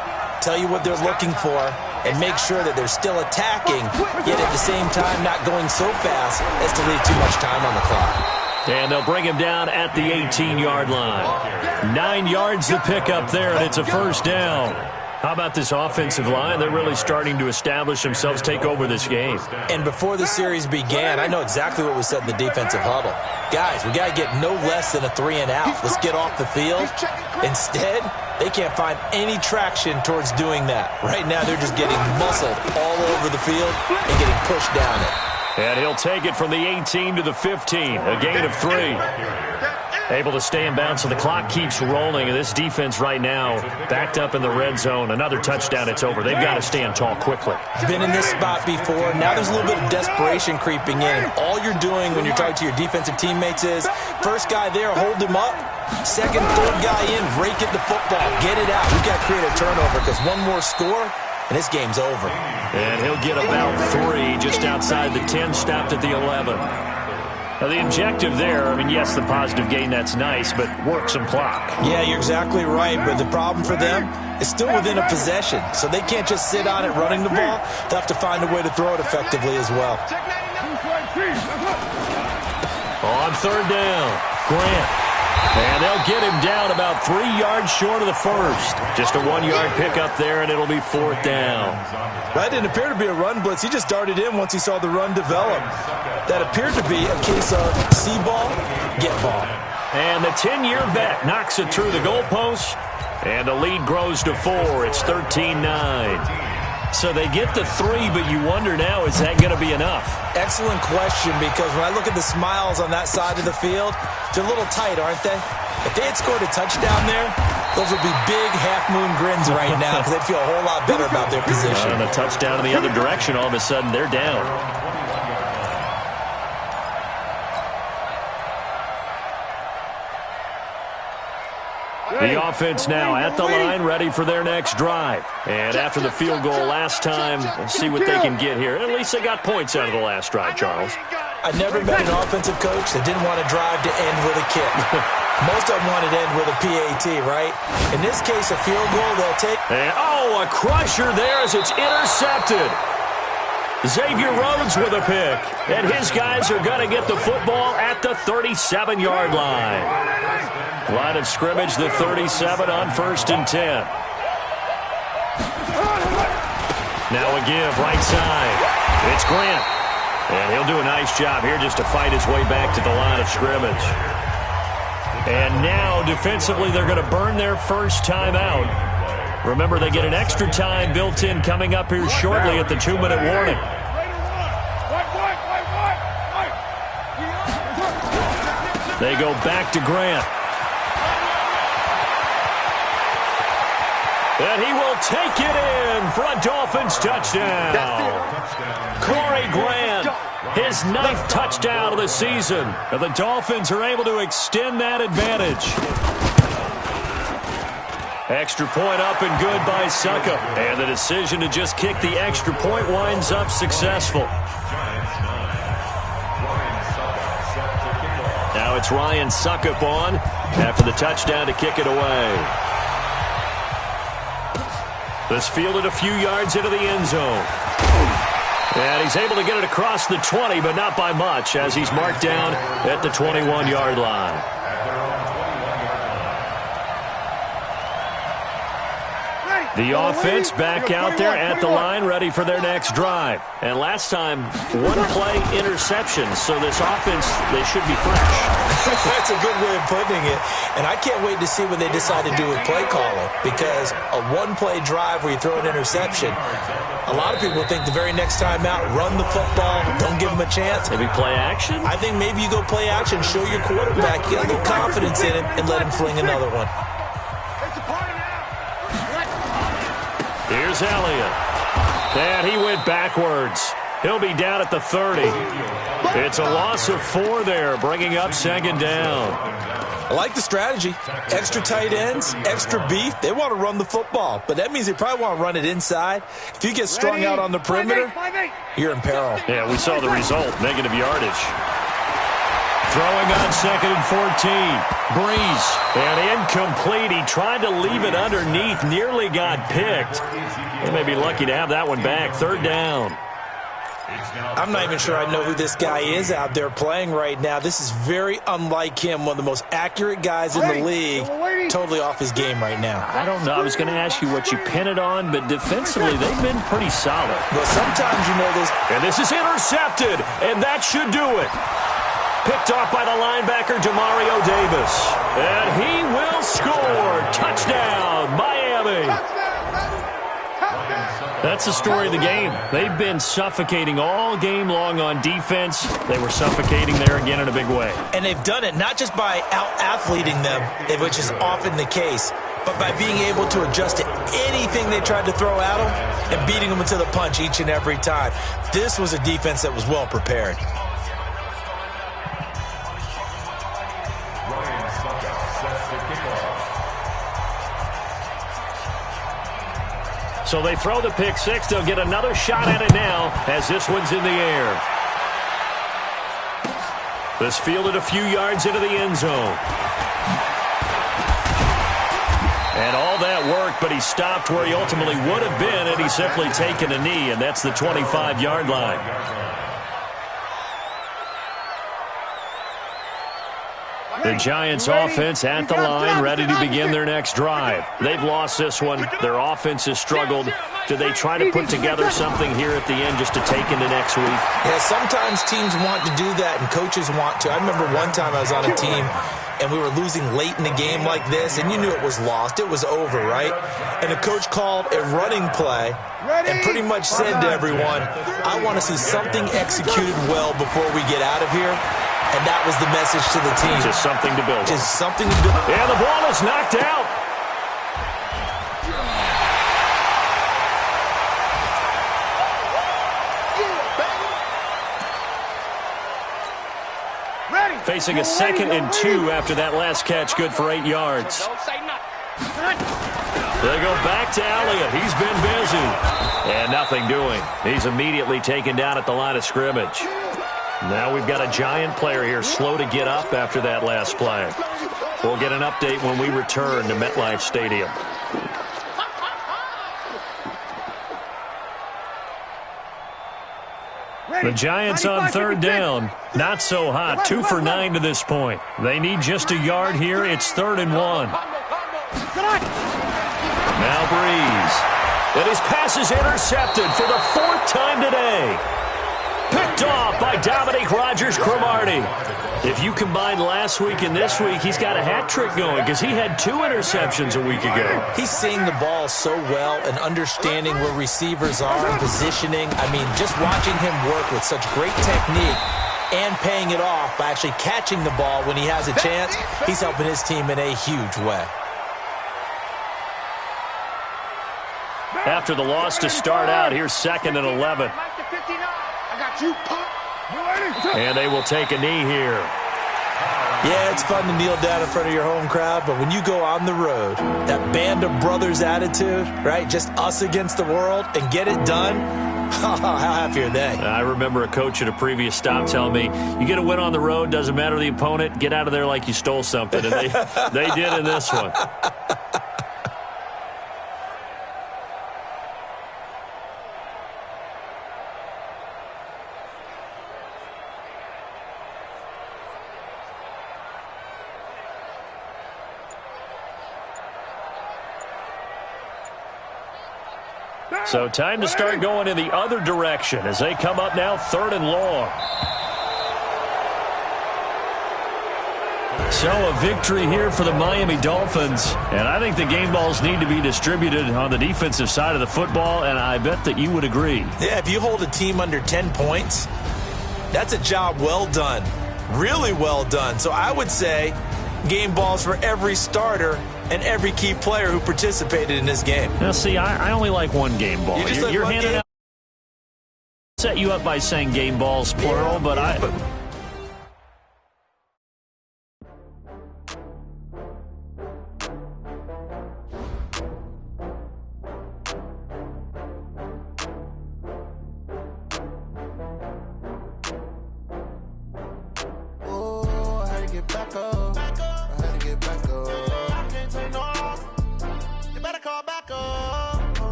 tell you what they're looking for, and make sure that they're still attacking, yet at the same time not going so fast as to leave too much time on the clock. And they'll bring him down at the 18-yard line. 9 yards to pick up there, and it's a 1st down. How about this offensive line? They're really starting to establish themselves, take over this game. And before the series began, I know exactly what was said in the defensive huddle. Guys, we got to get no less than a 3-and-out. Let's get off the field. Instead, they can't find any traction towards doing that. Right now, they're just getting muscled all over the field and getting pushed down it. And he'll take it from the 18 to the 15, a gain of 3. Able to stay in bounds, so the clock keeps rolling. And this defense right now backed up in the red zone. Another touchdown, it's over. They've got to stand tall quickly. Been in this spot before. Now there's a little bit of desperation creeping in. And all you're doing when you're talking to your defensive teammates is, first guy there, hold him up. Second, third guy in, rake at the football. Get it out. We've got to create a turnover because one more score, and this game's over. And he'll get about 3 just outside the 10, stopped at the 11. Now, the objective there, I mean, yes, the positive gain, that's nice, but work some clock. Yeah, you're exactly right, but the problem for them is still within a possession, so they can't just sit on it running the ball. They'll have to find a way to throw it effectively as well. On 3rd down, Grant. And they'll get him down about 3 yards short of the first. Just a 1-yard pickup there, and it'll be 4th down. That didn't appear to be a run blitz. He just darted in once he saw the run develop. That appeared to be a case of see ball, get ball. And the 10-year vet knocks it through the goalpost, and the lead grows to 4. It's 13-9. So they get the 3, but you wonder now, is that going to be enough? Excellent question, because when I look at the smiles on that side of the field, they're a little tight, aren't they? If they had scored a touchdown there, those would be big half-moon grins right now because they'd feel a whole lot better about their position. And a touchdown in the other direction, all of a sudden they're down. The offense now at the line, ready for their next drive. And after the field goal last time, let's see what they can get here. At least they got points out of the last drive, Charles. I never met an offensive coach that didn't want to drive to end with a kick. Most of them wanted to end with a PAT, right? In this case, a field goal they'll take. And, a crusher there as it's intercepted. Xavier Rhodes with a pick. And his guys are going to get the football at the 37-yard line. Line of scrimmage, the 37 on 1st and 10. Now a give, right side. It's Grant. And he'll do a nice job here just to fight his way back to the line of scrimmage. And now, defensively, they're going to burn their first time out. Remember, they get an extra time built in coming up here shortly at the 2-minute warning. They go back to Grant. And he will take it in for a Dolphins touchdown. Corey Grant, his 9th touchdown of the season. And the Dolphins are able to extend that advantage. Extra point up and good by Suckup. And the decision to just kick the extra point winds up successful. Now it's Ryan Suckup on after the touchdown to kick it away. This fielded a few yards into the end zone. And he's able to get it across the 20, but not by much, as he's marked down at the 21-yard line. The offense back out there at the line, ready for their next drive. And last time, one-play interception, so this offense, they should be fresh. That's a good way of putting it. And I can't wait to see what they decide to do with play calling, because a one-play drive where you throw an interception, a lot of people think the very next time out, run the football, don't give them a chance. Maybe play action? I think maybe you go play action, show your quarterback, get a little confidence in him, and let him fling another one. Here's Elliott. And he went backwards. He'll be down at the 30. It's a loss of 4 there, bringing up second down. I like the strategy. Extra tight ends, extra beef. They want to run the football, but that means they probably want to run it inside. If you get strung out on the perimeter, you're in peril. Yeah, we saw the result, negative yardage. Throwing on 2nd and 14. Breeze. And incomplete. He tried to leave it underneath. Nearly got picked. They may be lucky to have that one back. 3rd down. I'm not even sure I know who this guy is out there playing right now. This is very unlike him. One of the most accurate guys in the league. Totally off his game right now. I don't know. I was going to ask you what you pin it on, but defensively, they've been pretty solid. But sometimes, you know, this. And this is intercepted, and that should do it. Picked off by the linebacker, Demario Davis. And he will score. Touchdown, Miami. That's the story of the game. They've been suffocating all game long on defense. They were suffocating there again in a big way. And they've done it not just by out-athleting them, which is often the case, but by being able to adjust to anything they tried to throw at them and beating them into the punch each and every time. This was a defense that was well prepared. So they throw the pick six. They'll get another shot at it now as this one's in the air. This fielded a few yards into the end zone. And all that worked, but he stopped where he ultimately would have been had he simply taken a knee, and that's the 25-yard line. The Giants offense at the line, ready to begin their next drive. They've lost this one. Their offense has struggled. Do they try to put together something here at the end just to take into next week? Yeah, sometimes teams want to do that and coaches want to. I remember one time I was on a team and we were losing late in the game like this, and you knew it was lost. It was over, right? And the coach called a running play and pretty much said to everyone, I want to see something executed well before we get out of here. And that was the message to the team. Just something to build. Just something to build. And the ball is knocked out. Facing a 2nd and 2 after that last catch, good for 8 yards. They go back to Elliott. He's been busy. And nothing doing. He's immediately taken down at the line of scrimmage. Now we've got a Giant player here slow to get up after that last play. We'll get an update when we return to MetLife Stadium. The Giants on 3rd down. Not so hot. 2 for 9 to this point. They need just a yard here. It's 3rd and 1. Now Breeze. And his pass is intercepted for the 4th time today. Picked off by Dominique Rodgers-Cromartie. If you combine last week and this week, he's got a hat trick going because he had 2 interceptions a week ago. He's seeing the ball so well and understanding where receivers are and positioning. I mean, just watching him work with such great technique and paying it off by actually catching the ball when he has a chance, he's helping his team in a huge way. After the loss to start out, here's 2nd and 11. And they will take a knee here. Yeah, it's fun to kneel down in front of your home crowd, but when you go on the road, that band of brothers attitude, right, just us against the world, and get it done, how happy are they? I remember a coach at a previous stop telling me, you get a win on the road, doesn't matter the opponent, get out of there like you stole something, and they did in this one. So time to start going in the other direction as they come up now 3rd and long. So a victory here for the Miami Dolphins. And I think the game balls need to be distributed on the defensive side of the football, and I bet that you would agree. Yeah, if you hold a team under 10 points, that's a job well done. Really well done. So I would say game balls for every starter and every key player who participated in this game. Now, see, I only like one game ball. You're handing out. Set you up by saying game balls, plural, but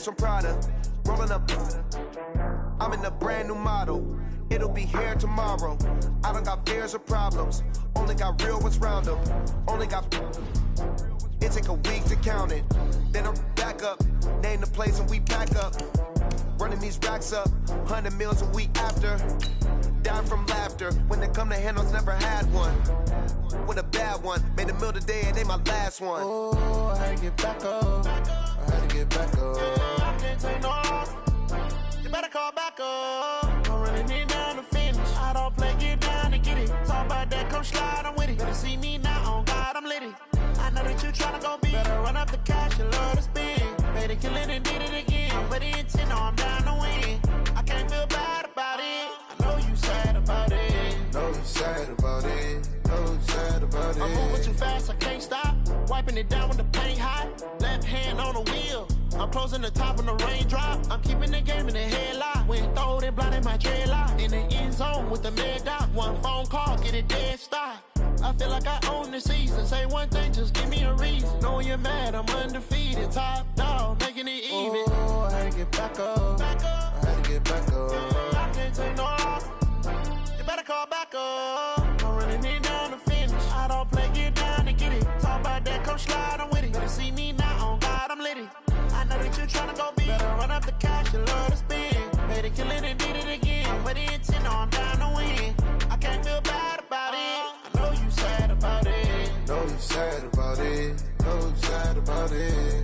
from Prada, rolling up. I'm in a brand new model. It'll be here tomorrow. I don't got fears or problems. Only got real ones round them. Only got. It take a week to count it. Then I'm back up. Name the place and we pack up. Running these racks up. 100 meals a week after. Down from laughter. When they come to handles, never had one. With a bad one. Made a meal today and they my last one. Oh, I had to get back up. I had to get back up. I can't take no off. You better call back up. I'm running it down to finish. I don't play, get down to get it. Talk about that, come slide, I'm with it. Better see me now, on God, I'm litty. I know that you tryna go big. Better run up the cash, you love to spend. Better kill it and did it again. But the intent, no, I'm down to win. I can't feel bad about it. I know you sad about it. Know you sad about it. Know you sad about it. I'm moving too fast, I can't stop. Wiping it down when the paint hot. Left hand on the wheel. I'm closing the top when the raindrop. I'm keeping the game in the headlock. When throwed and blinded my dreadlock. In the end zone with the mad dot. One phone call, get it dead stop. I feel like I own the season. Say one thing, just give me a reason. Knowing you're mad, I'm undefeated. Top dog, making it even. Oh, I had to get back up. I had to get back up. I can't take no off. You better call back up. I'm running it down to finish. I don't play, get down to get it. Talk about that, come slide, I'm with it. Better see me now, on God, I'm litty. I know that you tryna go big. Better run up the cash, you love to spend. Better kill it and did it again. But the intent, no, I'm down to win. I can't feel bad about it. I know you sad about it. Know you sad about it. Know you sad about it.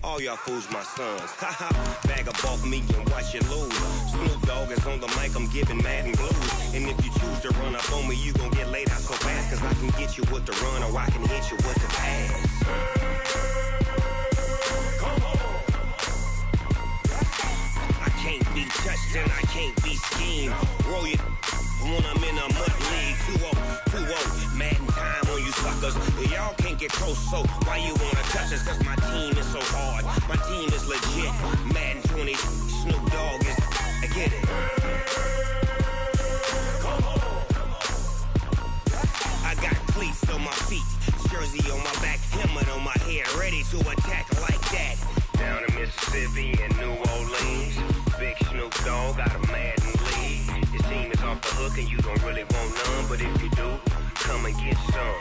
All y'all fools my sons. Haha, bag of off me and watch you lose. Snoop Dogg is on the mic, I'm giving Madden blues. And if you choose to run up on me, you gon' get laid out so fast. Cause I can get you with the run or I can hit you with the pass. Come on. I can't be touched and I can't be schemed. Roll you when I'm in a mud league. 2-0, Madden time on you suckers. Y'all can't get close, so why you wanna touch us? Cause my team is so hard, my team is legit. Madden 20, Snoop Dogg is, I get it. Come on. I got cleats on my feet, jersey on my back, helmet on my head, ready to attack like that. Down in Mississippi and New Orleans, big Snoop Dogg got a Madden league. Your team is off the hook and you don't really want none, but if you do, come and get some.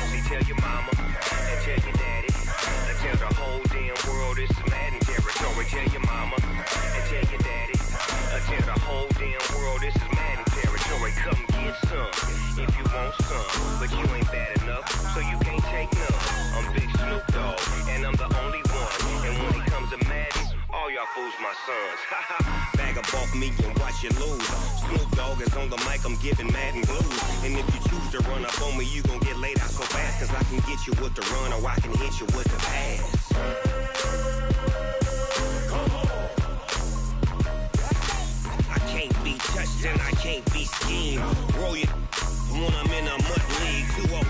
See, tell your mama and tell your daddy, and tell the whole damn world this is Madden territory. Tell your mama and tell your daddy, and tell the whole damn world this is Madden territory. Come get some if you want some, but you ain't bad enough, so you can't take none. I'm Big Snoop Dogg, and I'm the only one. And when it comes to Madden, all y'all fools my sons. Bag of off me and watch you lose. Snoop Dogg is on the mic, I'm giving Madden blues. And if you choose to run up on me, you gon' get laid out so fast. Cause I can get you with the run or I can hit you with the pass. Come on. I can't be touched and I can't be schemed. Roll you when I'm in a mud league. 2-0,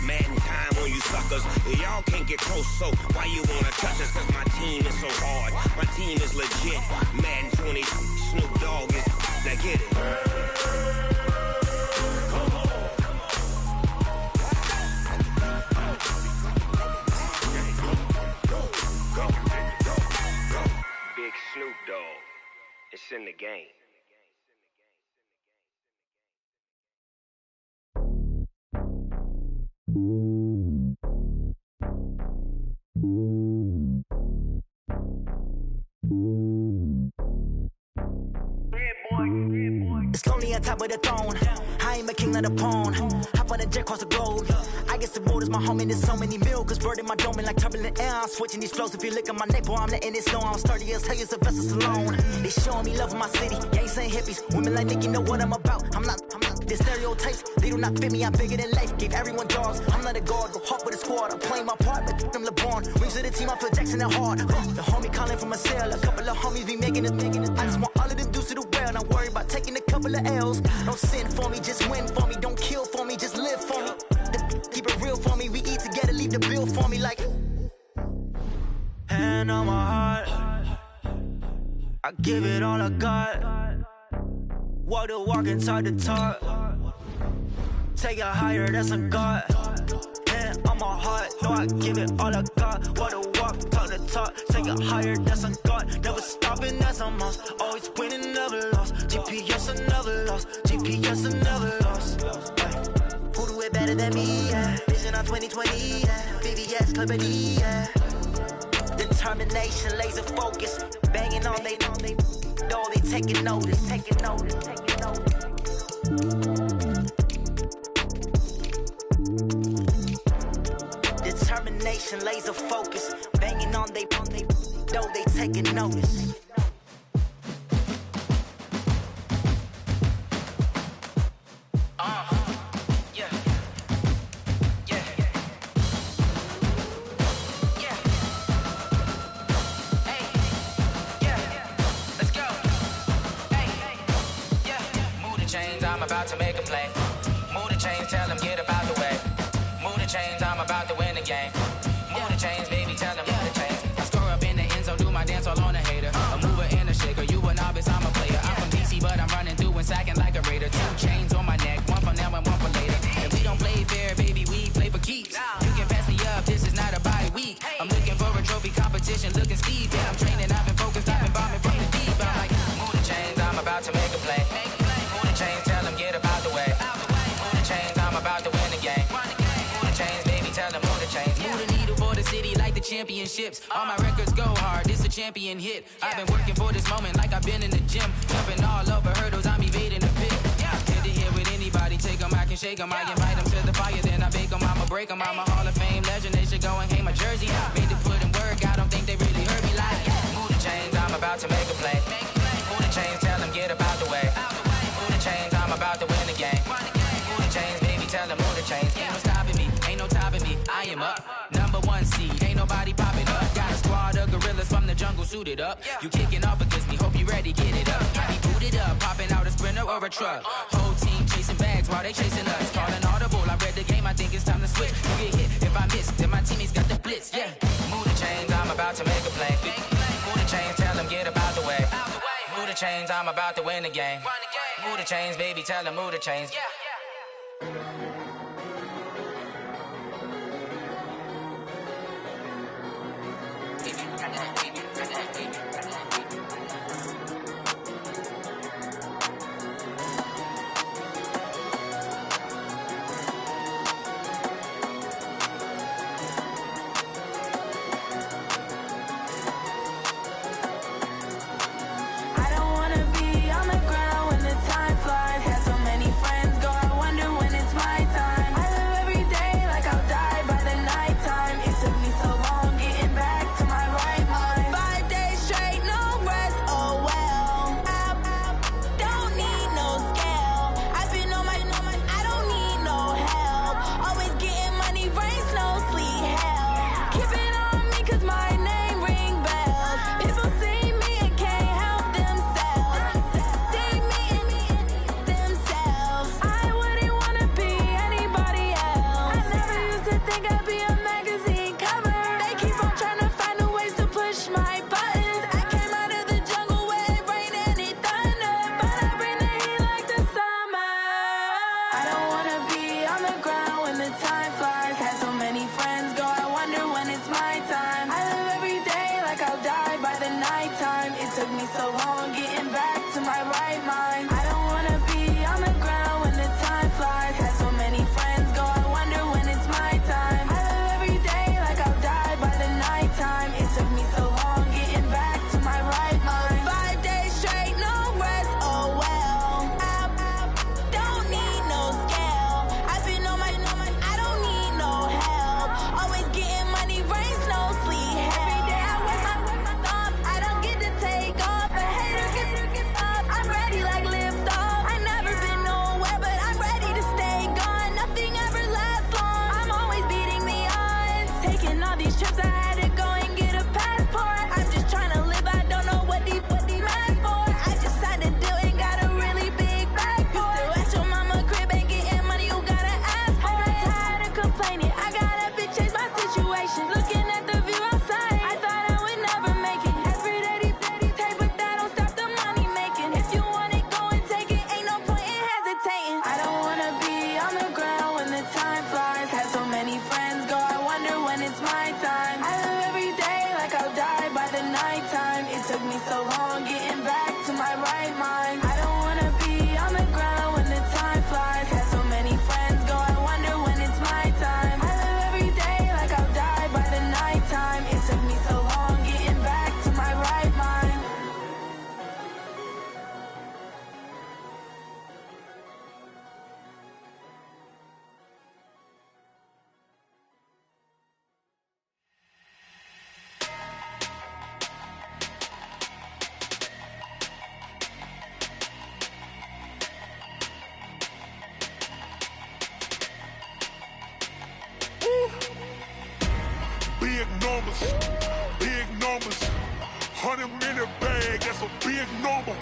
Madden time on you suckers. Y'all can't get close, so why you wanna touch us? Cause my team is so hard, my team is legit. Madden 20, Snoop Dogg is, now get it. Come on. Go. Big Snoop Dogg, it's in the game. It's lonely on top of the throne. I ain't a king of the pawn. Hop on a jet across the globe. I guess the world is my home and there's so many mil. Cause bird in my dome and like turbulent air. I'm switching these flows. If you look at my neck, boy, I'm letting it snow. I'm sturdy as hell, as a vessel alone. They showing me love in my city. Gangs ain't hippies. Women like Nicki know what I'm about. I'm not. The stereotypes, they do not fit me. I'm bigger than life. Gave everyone jobs. I'm not a guard. Go hawk with a squad. I'm playing my part, but them LeBron. Rings of the team, I feel Jackson and hard. The homie calling from a cell. A couple of homies be making it. I just want all of them dudes to the well. Not worry about taking a couple of L's. Don't sin for me, just win for me. Don't kill for me, just live for me. Keep it real for me. We eat together, leave the bill for me like. Hand on my heart, I give it all I got. Walk the walk and talk the talk. Take it higher, that's a God. Hand on my heart, no, I give it all I got. Walk the walk, talk the talk. Take it higher, that's a God. Never stopping, that's a must. Always winning, never lost. GPS, I never lost. GPS, I never lost. Who do it better than me? Yeah. Vision on 2020. Yeah. VVS, Clippity. Yeah. Determination, laser focus. Banging on they know they taking notice. Determination, laser focus. Banging on they know they taking notice. I'm about to make a play. Move the chains, tell them get up out the way. Move the chains, I'm about to win the game. Move the chains, baby, tell them move the chains. I score up in the end zone, do my dance all on a hater. A mover and a shaker, you a novice, I'm a player. I'm from DC, but I'm running through and sacking like a raider. 2 chains on my neck, one for now and one for later. If we don't play fair, baby, we play for keeps. You can pass me up, this is not a bye week. I'm looking for a trophy competition, looking steep. Yeah, I'm training, I've been focused, I've been bombing from the deep. I'm like, move the chains, I'm about to make a play. Move the chains, tell them get up out the way. Move the chains, I'm about to win the game. Move the chains, baby, tell them move the chains. Move the needle for the city like the championships. All my records go hard, this a champion hit. I've been working for this moment like I've been in the gym. Jumping all over hurdles, I'm evading the pit. Head to head with anybody, take them, I can shake them. I invite them to the fire, then I bake them, I'ma break them. I'm a Hall of Fame legend, they should go and hang my jersey. Made to put in work, I don't think they suited up. You kicking off against me, hope you ready, get it up. I be booted up, popping out a Sprinter or a truck. Whole team chasing bags while they chasing us. Calling audible, I read the game, I think it's time to switch. You get hit if I miss, then my teammates got the blitz, yeah. Move the chains, I'm about to make a play. Move the chains, tell them get about the way. Move the chains, I'm about to win the game. Move the chains, baby, tell them move the chains. Big numbers, 100-minute bag, that's a big number.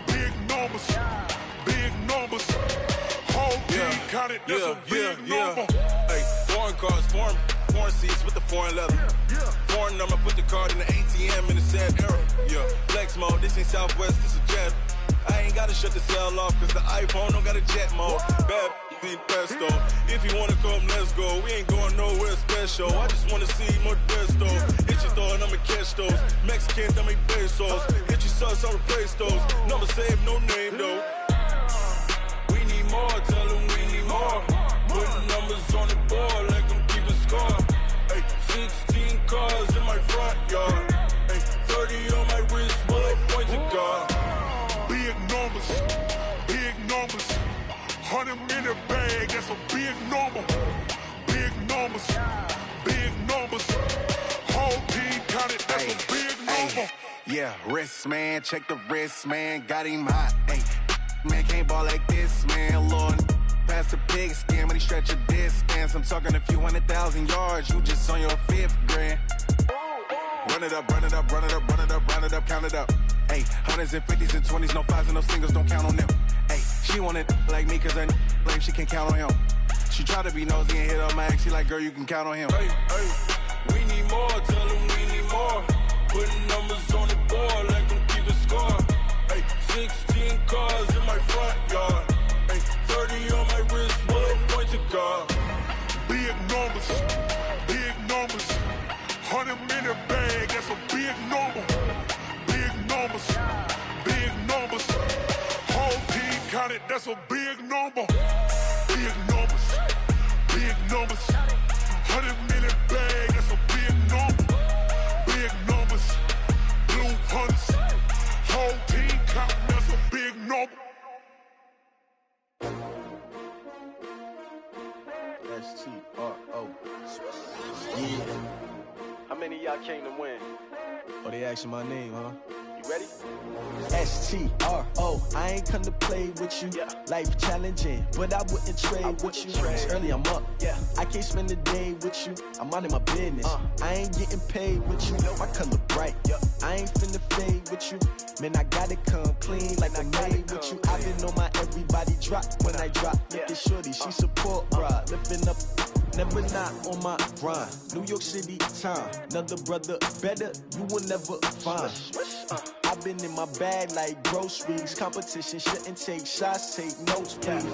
Big numbers, whole team counted, that's a big number. Hey, foreign cars, foreign seats with the foreign leather. Foreign number, put the card in the ATM in the sad era. Yeah, flex mode, this ain't Southwest, this is Jet. I ain't gotta shut the cell off, cause the iPhone don't got a jet mode. Bad be pesto. If you wanna come, let's go. We ain't going nowhere special. I just wanna see more Modesto. Hit your thought, I'ma catch those. Mexican, dame pesos. Hit your sus, I'll replace those. Number saved, no name though. We need more, tell them we need more. Putting numbers on the board like I'm keeping score. Hey, 16 cars in my front yard. Hey, 30 on my wrist, bullet point to God. Big numbers, 100-minute bag, that's a big number. Big numbers, whole team counted, that's a big number. Yeah, wrist man, check the wrist man, got him hot. Ay, man can't ball like this, man. Lord, past the pig skin when he stretch a distance. I'm talking a few 100,000 yards, you just on your 5th grand. Run it up, run it up, run it up, run it up, run it up, count it up. Ayy, hundreds and fifties and 20s, no fives and no singles, don't count on them. Ayy, she want it like me, cause her lame, she can't count on him. She try to be nosy and hit up my ex, she like, girl, you can count on him. Hey, we need more, tell them we need more. Putting numbers on the board, like them keep a score. Hey, 16 cars in my front yard. Hey, 30 on my wrist, one point to guard. Big numbers, big numbers. 100-minute bag, that's a big number. Big numbers, big numbers. Whole team counted, that's a big number. Big numbers, big numbers. 100-minute bag, that's a big number. Big numbers, blue hunts. Whole team counting, that's a big number. S-T-R-O. Yeah. How many of y'all came to win? Oh, they asking my name, huh? You ready? S-T-R-O, I ain't come to play with you. Life challenging, but I wouldn't trade with you. It's early, I'm up. I can't spend the day with you. I'm minding my business. I ain't getting paid with you. My color bright. I ain't finna fade with you. Man, I gotta come clean like I made with you. I've been on my everybody drop when I drop. Look at shorty, she support ride. Lifting up, never not on my grind. New York City time, another brother better, you will never find. I've been in my bag like groceries. Competition shouldn't take shots, take notes, please.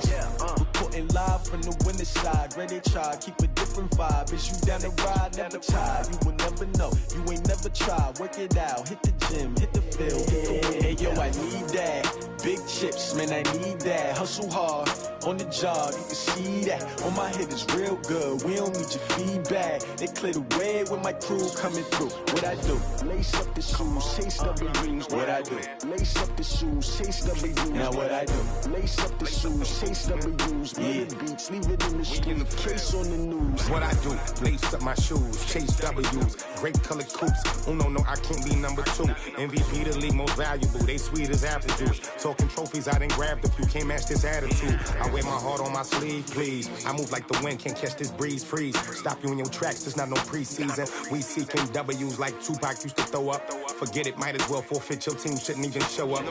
Reporting live from the winning side. Ready to try, keep a different vibe. Is you down the ride, never tired. You will never know, you ain't never tried. Work it out, hit the gym, hit the field, hit the wind. Hey yo, I need that. Big chips, man, I need that. Hustle hard, on the job, you can see that. On my head is real good, we don't need your feedback. They clear the way with my crew coming through. What I do? Lace up the shoes, chase W's. What I do? Lace up the shoes, chase W's. Now what I do? Lace up the shoes, chase W's. Yeah. Beats, leave it in the street, case on the news. What I do? Lace up my shoes, chase W's. Great colored coops. Oh no, I can't be number 2. MVP the league most valuable. They sweet as apple juice. Talking trophies, I didn't grab the few. Can't match this attitude. I wear my heart on my sleeve, please. I move like the wind, can't catch this breeze, freeze. Stop you in your tracks, there's not no preseason. We seeking W's like Tupac used to throw up. Forget it, might as well forfeit, your team shouldn't even show up.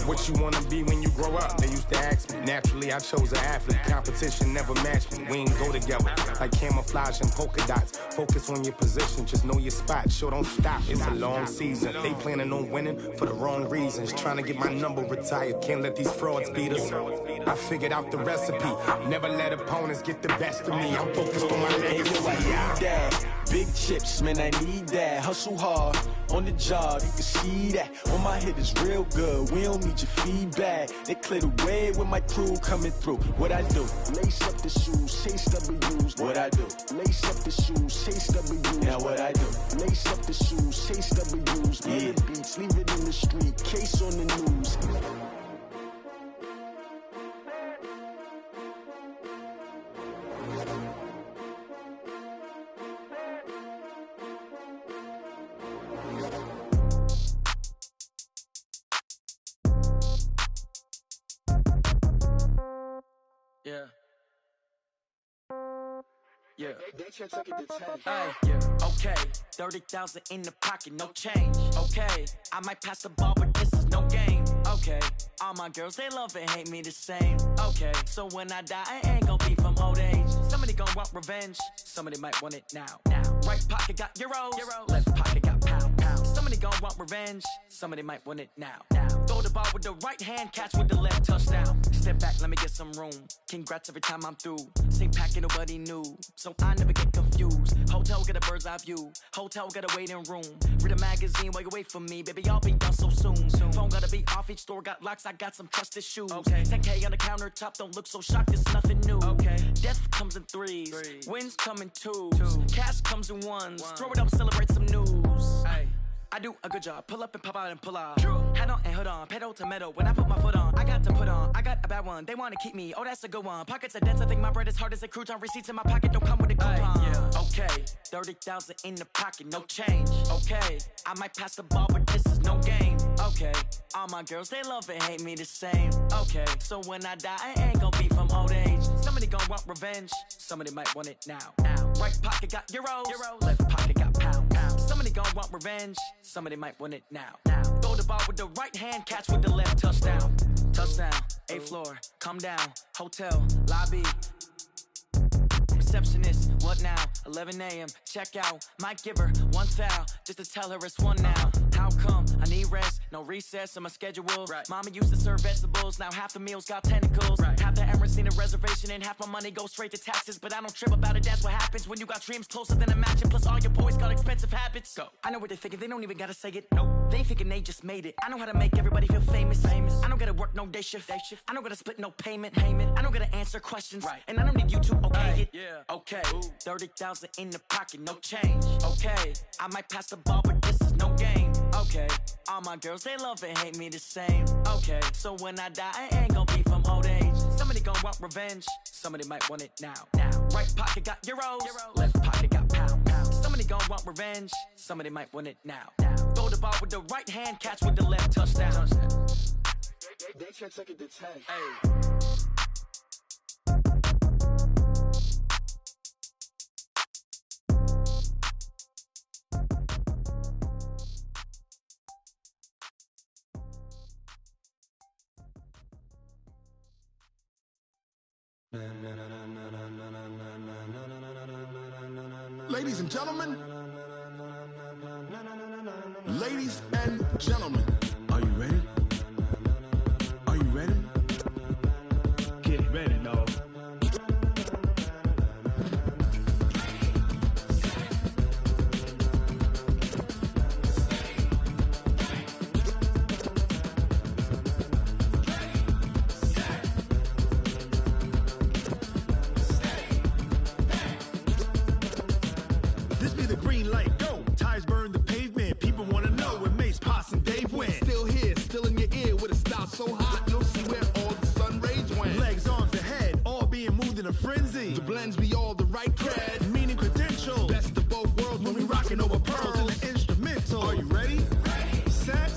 What you wanna be when you grow up? They used to ask me. Naturally, I chose an athlete. Competition never matched me. We ain't go together like camouflage and polka dots. Focus on your position, just know your spot. Sure, don't stop, it's a long season. They planning on winning for the wrong reasons. Trying to get my number retired, can't let these frauds beat us. I figured out the recipe. Never let opponents get the best of me. I'm focused on my legacy. Big chips, man, I need that. Hustle hard, on the job, you can see that. On my head is real good, we don't need your feedback. They clear the way with my crew coming through. What I do? Lace up the shoes, chase W's. What I do? Lace up the shoes, chase W's. Now what I do? Lace up the shoes, chase W's. Yeah. Beats, leave it in the street, case on the news. Yeah. Yeah. Okay. 30,000 in the pocket, no change. Okay. I might pass the ball, but this is no game. Okay. All my girls, they love and hate me the same. Okay. So when I die, I ain't gon' be from old age. Somebody gon' want revenge. Somebody might want it now. Right pocket got euros. Left pocket got pound. Somebody gon' want revenge. Somebody might want it now. Throw the ball with the right hand, catch with the left, touchdown. Step back, let me get some room. Congrats every time I'm through. Same packet, nobody knew, so I never get confused. Hotel get a bird's eye view. Hotel got a waiting room. Read a magazine while you wait for me, baby. I'll be done so soon. Phone gotta be off. Each store got locks. I got some trusted shoes. 10K on the countertop. Don't look so shocked. It's nothing new. Death comes in threes. Wins come in twos. Cash comes in ones. Throw it up, celebrate some news. I do a good job. Pull up and pop out and pull off. Head on and hood on. Pedal to metal. When I put my foot on, I got to put on. I got a bad one. They want to keep me. Oh, that's a good one. Pockets are dense. I think my bread is hard as a crouton. Receipts in my pocket don't come with a coupon. Okay. 30,000 in the pocket. No change. Okay. I might pass the ball, but this is no game. Okay. All my girls, they love and hate me the same. Okay. So when I die, I ain't gon' be from old age. Somebody gon' want revenge. Somebody might want it now. Right pocket got euros. Left pocket got pound. Somebody gon' want revenge. revenge, somebody might want it now. Throw the ball with the right hand, catch with the left, touchdown. Touchdown, 8th floor, come down, hotel, lobby. Receptionist, what now? 11 a.m. Check out. Might give her one foul just to tell her it's one now. How come? I need rest, no recess in my schedule. Right. Mama used to serve vegetables, now half the meals got tentacles. Right. Half the Emirates need a reservation and half my money goes straight to taxes. But I don't trip about it, that's what happens when you got dreams closer than a mansion. Plus all your boys got expensive habits. Go. I know what they're thinking, they don't even gotta say it. Nope. They thinking they just made it. I know how to make everybody feel famous. I don't gotta work no day shift. I don't gotta split no payment. I don't gotta answer questions. Right. And I don't need you to okay it. Yeah. Okay, 30,000 in the pocket, no change. Okay, I might pass the ball, but this is no game. Okay, all my girls, they love and hate me the same. Okay, so when I die, I ain't gonna be from old age. Somebody gon' want revenge, somebody might want it now. Right pocket got euros, left pocket got pound. Somebody gon' want revenge, somebody might want it now. Throw the ball with the right hand, catch with the left, touchdown. They can't take it to 10. Hey. Ladies and gentlemen, ladies and gentlemen, are you ready? Are you ready? Get ready, dog. This be the green light, go. Tires burn the pavement. People wanna know where Mace, Potts, and Dave went. Still here, still in your ear with a style so hot, you'll see where all the sun rays went. Legs, arms, the head, all being moved in a frenzy. The blends be all the right cred, meaning credentials. Best of both worlds when we rockin' over pearls in the instrumental. Are you ready? Ready. Set.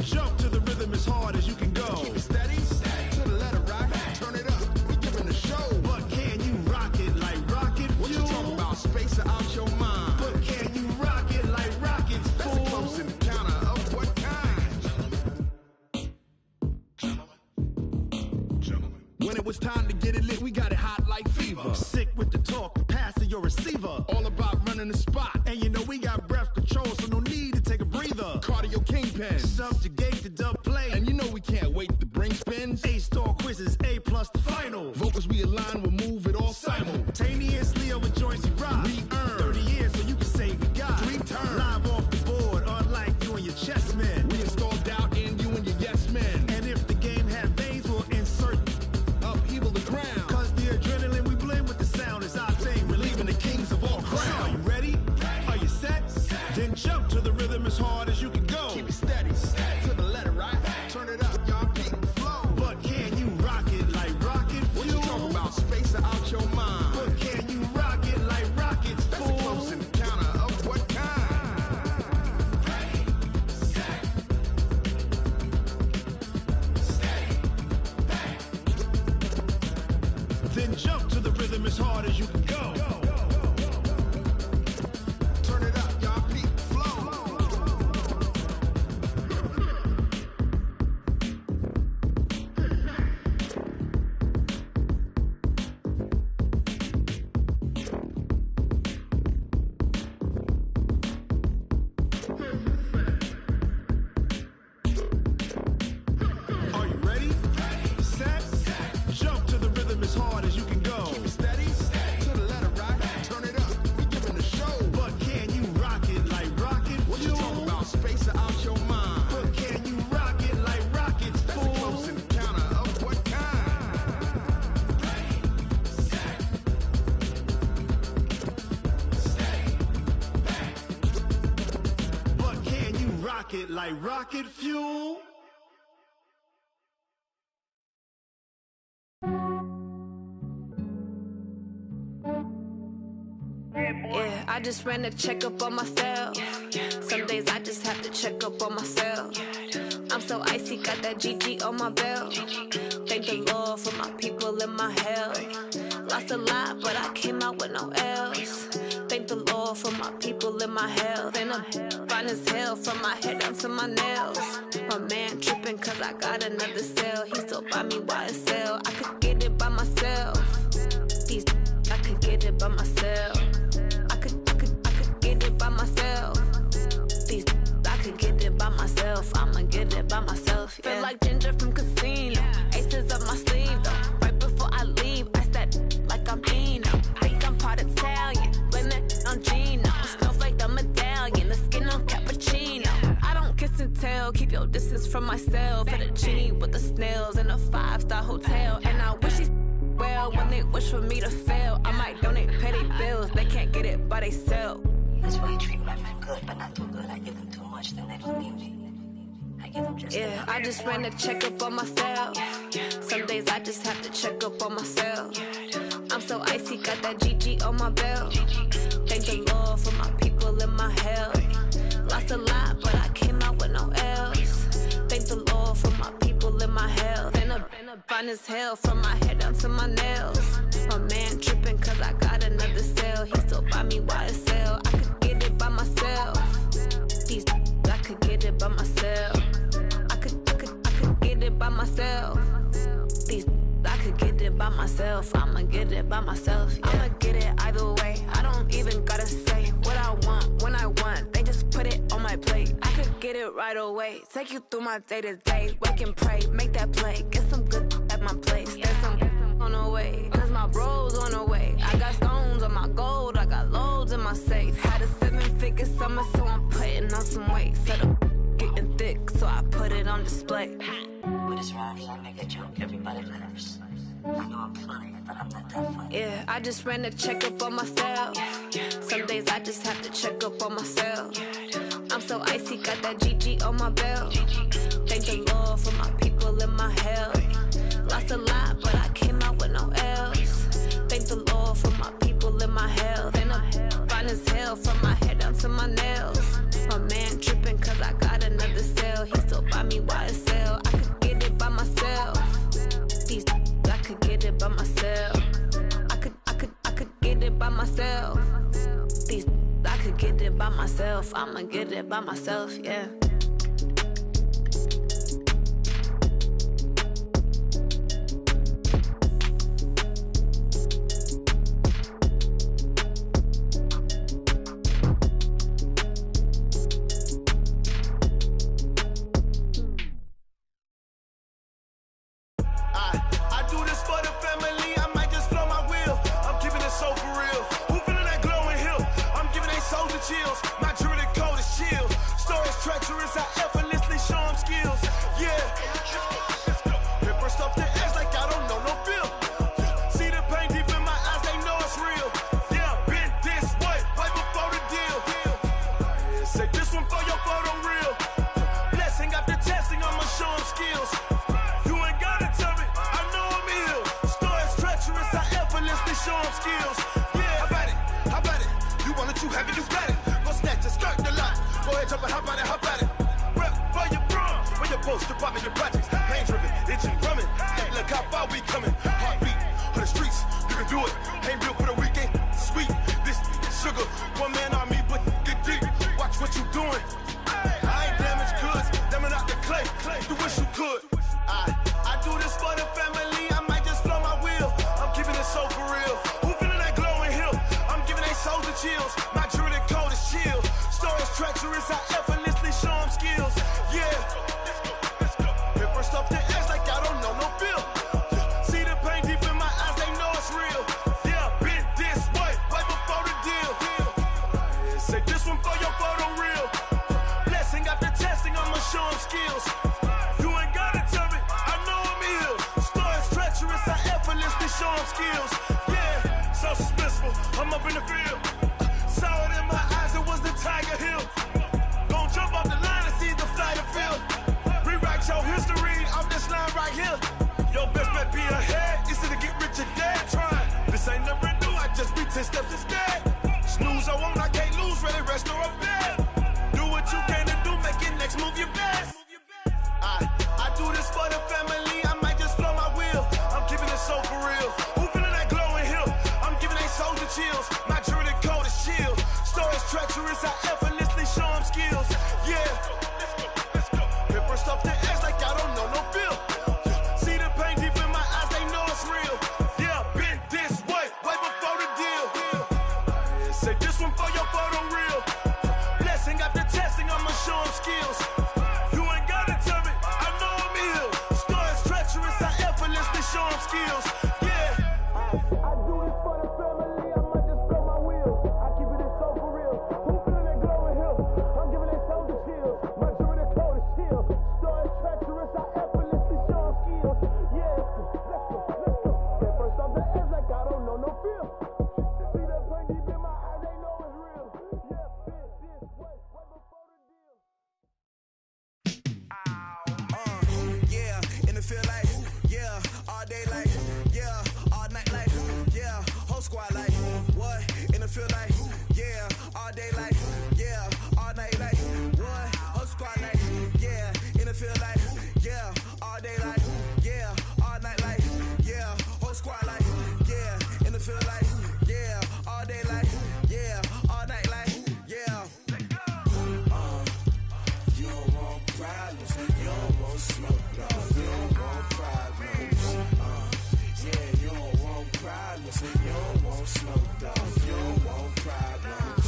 Jump to the rhythm as hard as you can go. Keep it steady. To the letter right. Turn it up. We giving a show. But can you rock it like rocket fuel? What you talking about? Space out your mind. But can you rock it like rockets, fool? That's a close encounter of what kind? Gentlemen. When it was time to get it lit, we got it hot like fever. Sick with the talk, passing your receiver. All about running the spot. And you know we got breath control, so no need to take a breather. Cardio kingpin. Subjugate the dub play. And you know we can't wait to bring spins. A-star quizzes, A+ the final. Vocals we align, we'll move it all simultaneously over joints we rock. We earn 30 years so you can say we got 3 turns. Live off the board, unlike you and your chess men. We install doubt in you and your yes men. And if the game had veins, we'll insert upheaval the ground. Cause the adrenaline we blend with the sound is our thing. Relieving the kings of all crowns. Are you ready? Are you set? Then jump to the rhythm as hard as you can go. Keep it steady. To the letter right. Turn it up, y'all beat the flow. But can you rock it like rocket fuel? What you talking about? Space out your mind. But can you rock it like rockets, fool? That's a close encounter of what kind? Ready, set, steady, back. Then jump to the rhythm as hard as you can go. Turn it up, y'all beat the flow. Are you ready? Set. Jump to the rhythm as hard as you can go. Keep it steady. To the letter right. Turn it up. We giving a show. But can you rock it like rocket fuel? What you talking about? Space out your mind. But can you rock it like rockets, fool? That's a close encounter of what kind? Ready, set, steady, back. But can you rock it like rocket fuel? Yeah, I just ran a checkup on myself. Some days I just have to check up on myself. I'm so icy, got that GG on my belt. Thank the Lord for my people and my health. Lost a lot, but I came out with no L's. Thank the Lord for my people in my health. And I'm fine as hell from my head down to my nails. My man tripping cause I got another cell. He still buy me YSL. I could get it by myself. These I could get it by myself. I could get it by myself. These I could get it by myself. I'ma get it by myself. Yeah. Feel like Ginger from Casino. Aces up my sleeve though. Right before I leave, I said like I'm Eno. Think I'm part Italian. Blame that on Gino. Snowflake the medallion. The skin on cappuccino. I don't kiss and tell. Keep your distance from myself. At a genie with the snails in a 5-star hotel. And I wish he's well when they wish for me to fail. I might donate petty bills. They can't get it by they sell. That's why you treat my men good, but not too good. I give them too much, then they don't need me. I give them just yeah, I just ran a checkup on myself. Some days I just have to check up on myself. I'm so icy, got that GG on my belt. Thank the Lord for my people in my health. Lost a lot, but I came out with no L's. Thank the Lord for my people in my health. And I'm fine as hell from my head down to my nails. My man tripping cause I got another cell. He still buy me YSL. I could get it by myself. These I could get it by myself. I could get it by myself. These I could get it by myself. I'ma get it by myself. Yeah. I'ma get it either way. I don't even gotta say what I want when I want. They just put it on my plate. I could get it right away. Take you through my day to day. Wake and pray, make that play. Get some good at my place. There's some on the way. Cause my bros on the way. I got stones on my gold. I got loads in my safe. Had a 7-figure summer, so I'm putting on some weight. Set up getting thick, so I put it on display. With this rhyme, I make a joke, everybody laughs. I know I'm funny, but I'm not that funny. Yeah, I just ran a checkup on myself. Some days I just have to check up on myself. I'm so icy, got that GG on my belt. Thank the Lord for my people in my health. Lost a lot, but I came out with no L's. Thank the Lord for my people in my health. And I'm fine as hell from my head down to my nails. My man tripping cause I got another cell. He still buy me YSL. I could get it by myself. These I could get it by myself. I could get it by myself. These I could get it by myself. I'ma get it by myself, yeah. Chills. My jewelry code is chill. Storage treacherous, I effortlessly show them skills. Yeah. Paper stuff to edge like I don't know no bill. See the pain deep in my eyes, they know it's real. Yeah, been this way, right before the deal. Say this one for your photo real. Blessing after testing, I'ma show them skills. You ain't gotta tell me, I know I'm ill. Storage treacherous, I effortlessly show them skills. Yeah, how about it? How about it? You want it, you have it, you got it. Go snatch and skirt the lot. Go ahead, jump and hop on it, hop on it. Rep for your bro, for your post, your poppin' your projects. Pain driven, itching, drumming. Look how far we coming. Heartbeat on the streets, you can do it. Ain't built for the weekend, sweet. This sugar, one man on me, but get deep. Watch what you doing. I ain't damaged goods, damn it out the clay. You wish you could. I do this for the family. I might just blow my wheel. I'm keeping it so for real. Who feeling that glowing hill? I'm giving they souls the chills. My jewelry code is chill. Storage treacherous, I effortlessly show them skills. Yeah. Paper stuff to edge like I don't know no bill. See the pain deep in my eyes, they know it's real. Yeah, been this way, right before the deal. Say this one for your photo real. Blessing after testing, I'ma show them skills. You ain't gotta tell me, I know I'm ill. Storage treacherous, I effortlessly show them skills. Yeah, so suspenseful, I'm up in the field. Saw it in my eyes, it was the Tiger Hill. Go feel like, yeah, all day like, yeah, all night like, what? Whole squad like, yeah, in the feel like, yeah, all day like, yeah, all night like, yeah, whole squad like, yeah, in the feel like, yeah, all day like, yeah, all night like, yeah. You don't want problems, you don't want smoke, no, you don't want problems. Yeah, you don't want problems, you don't want smoke, dog, you don't want problems.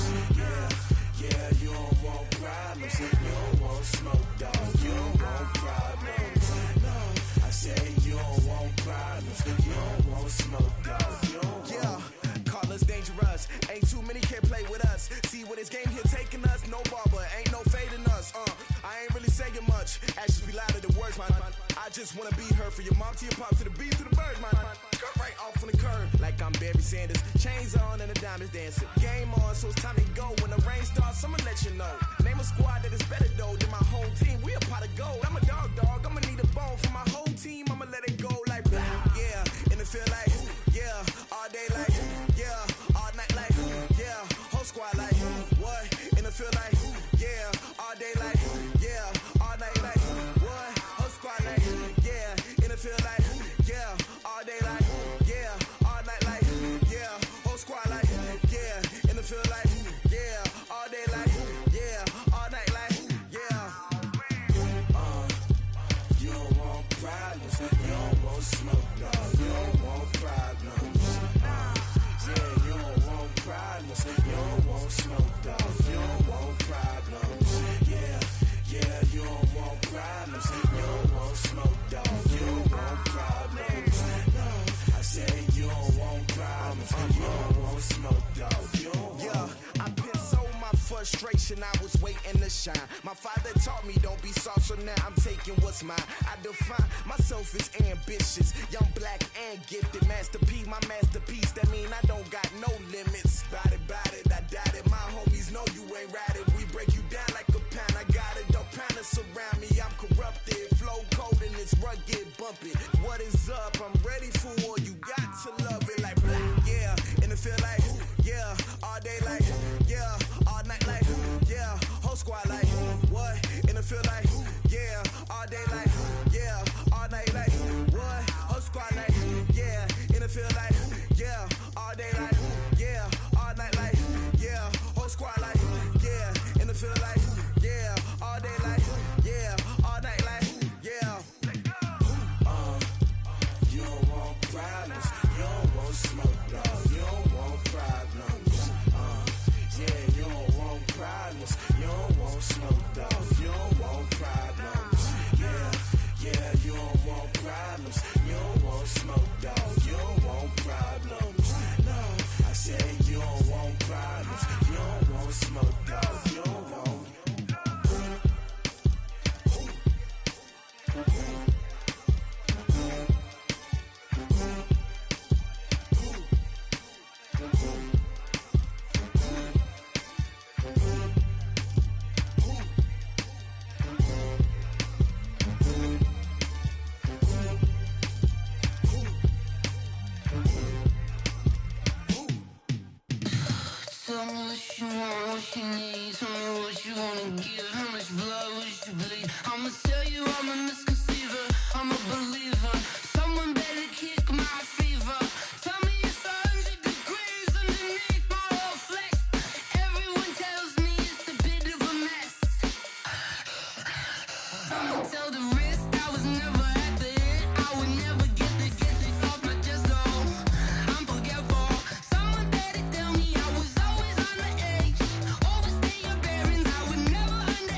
Yeah, you don't want problems, you don't want smoke, dog, you don't want problems. No, I say you don't want problems, you don't want smoke, dog, you don't want. Yeah, call us dangerous, ain't too many can play with us. See where this game here taking us, no barber, ain't no fading us. I ain't really saying much, actions be louder than words, man. I just wanna be heard from your mom to your pop to the beat to the birds, man. Cut right off on the curb, like I'm Barry Sanders. Chains on and the diamonds dancing. Game on, so it's time to go. When the rain starts, I'ma let you know. Name a squad that is better though than my whole team. We a pot of gold. I'm a dog, I'ma need a bone for my whole team. I'ma let it go like blah. Yeah, and it feel like, yeah, all day like, yeah, all night like, yeah, whole squad like, what? And it feel like, yeah, all day like, yeah, all night like, what? Whole squad like, yeah, and it feel like, yeah, all day like, yeah, all night like, yeah, whole squad like, yeah, and it feel like, yeah, all day like, yeah, all night like, yeah. You don't want problems, you don't want smoke, no, you don't want problems. Yeah, you don't want problems, you don't want smoke, dog, you don't want problems. Yeah, you don't want problems, you don't want smoke, dog, you don't want problems. No, I say you don't want problems, you don't want smoke, dog, you don't want. Yeah, I've been so my frustration, I was waiting to shine. My father taught me don't be soft, so now I'm taking what's mine. I define myself as ambitious, young, black, and gifted. Master P, my masterpiece, that mean I don't got no limits. Bout it, I doubt it. My homies know you ain't ratted. We break you down like a pound. I got it, don't pound us around me. I'm corrupted, flow cold and it's rugged, bumpy. What is up? I'm ready for war. You got to love it like black. Yeah, and it feel like, yeah, all day like, yeah, all night like, yeah, whole squad like, what? And it feel like, yeah, all day like, yeah, all night like, what? Whole squad like, yeah, and it feel like, yeah, all day like, yeah, all night like, yeah, whole squad like, yeah, and it feel like, yeah, all day like, yeah, all night like, yeah. You don't want problems, you don't want smoke, no, you don't want problems. Yeah, you don't want problems, you don't want smoke, dog, you don't want problems. Yeah, you don't want problems, you don't want smoke, dog, you don't want problems. No, I say you don't want problems, you don't want smoke, dog, you don't want. Tell me what you want, what you need. Tell me what you wanna give. How much blood would you bleed? I'ma tell you I'm a misconceiver. I'm a believer. Someone better kick my fever. Tell me it's 100 degrees underneath my whole flex. Everyone tells me it's a bit of a mess. I'ma tell the risk I was never at the end. I would never get this off my chest. Oh, I'm forgetful. Someone better tell me I was always on the edge. Overstay your bearings. I would never underestimate.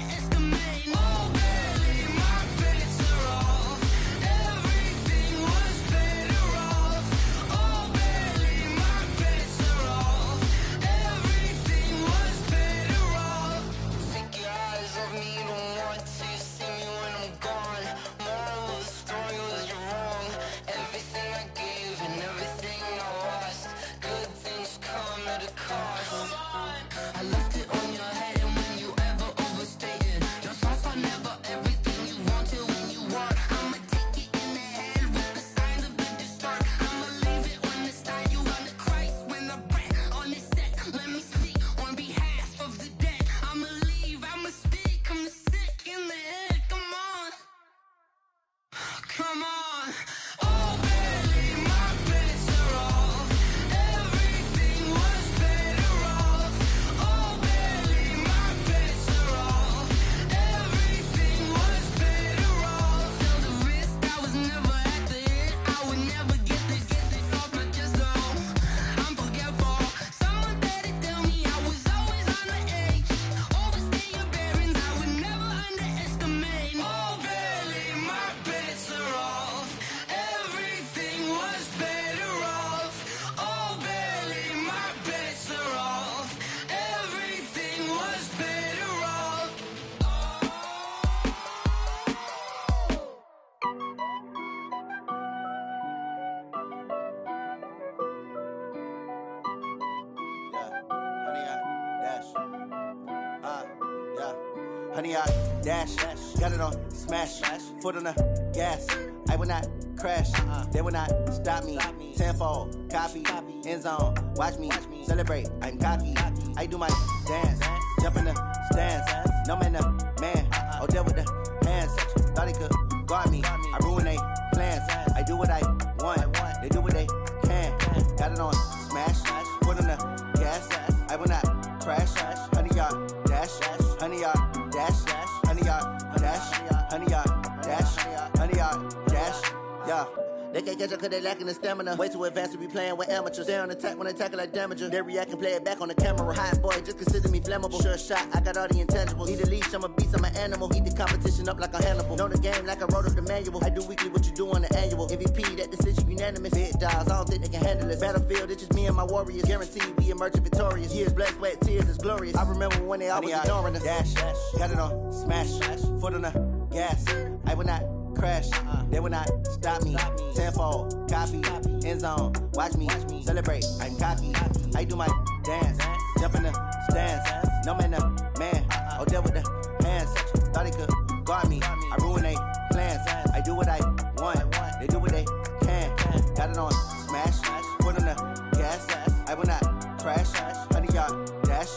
100-yard dash. Got it on smash. Foot on the gas. I will not crash. They will not stop me. Tenfold, copy, end zone. Watch me celebrate. I'm cocky. I do my dance. Jump in the stands. No man, the man. Oh, deal with the hands. Thought he could guard me. I ruin they plans. I do what I want. They do what they can. Got it on smash. Foot on the gas. I will not crash. 100-yard dash. 100-yard dash. 100-yard dash. 100-yard dash. 100-yard dash. Yeah. They can't catch up cause they lacking the stamina. Way too advanced to be playing with amateurs. They on attack when they tackle like damager. They react and play it back on the camera. Hot boy, just consider me flammable. Sure shot, I got all the intangibles. Need a leash, I'm a beast, I'm an animal. Heat the competition up like a Hannibal. Know the game like I wrote up the manual. I do weekly what you do on the annual. MVP, that decision unanimous. Big dogs, I don't think they can handle it. Battlefield, it's just me and my warriors. Guaranteed we emerging victorious. Years, blood, sweat, tears, it's glorious. I remember when they always ignoring us. Dash, got it on smash. Foot on the gas. I will not crash. They will not stop me. Tenfold, copy, end zone. Watch me celebrate. I'm cocky. I do my dance. Jump in the stands. No man, the man. Oh, deal with the hands. Thought he could guard me. I ruin they plans. I do what I want. They do what they can. Got it on smash. Foot on the gas. I will not crash. 100-yard dash.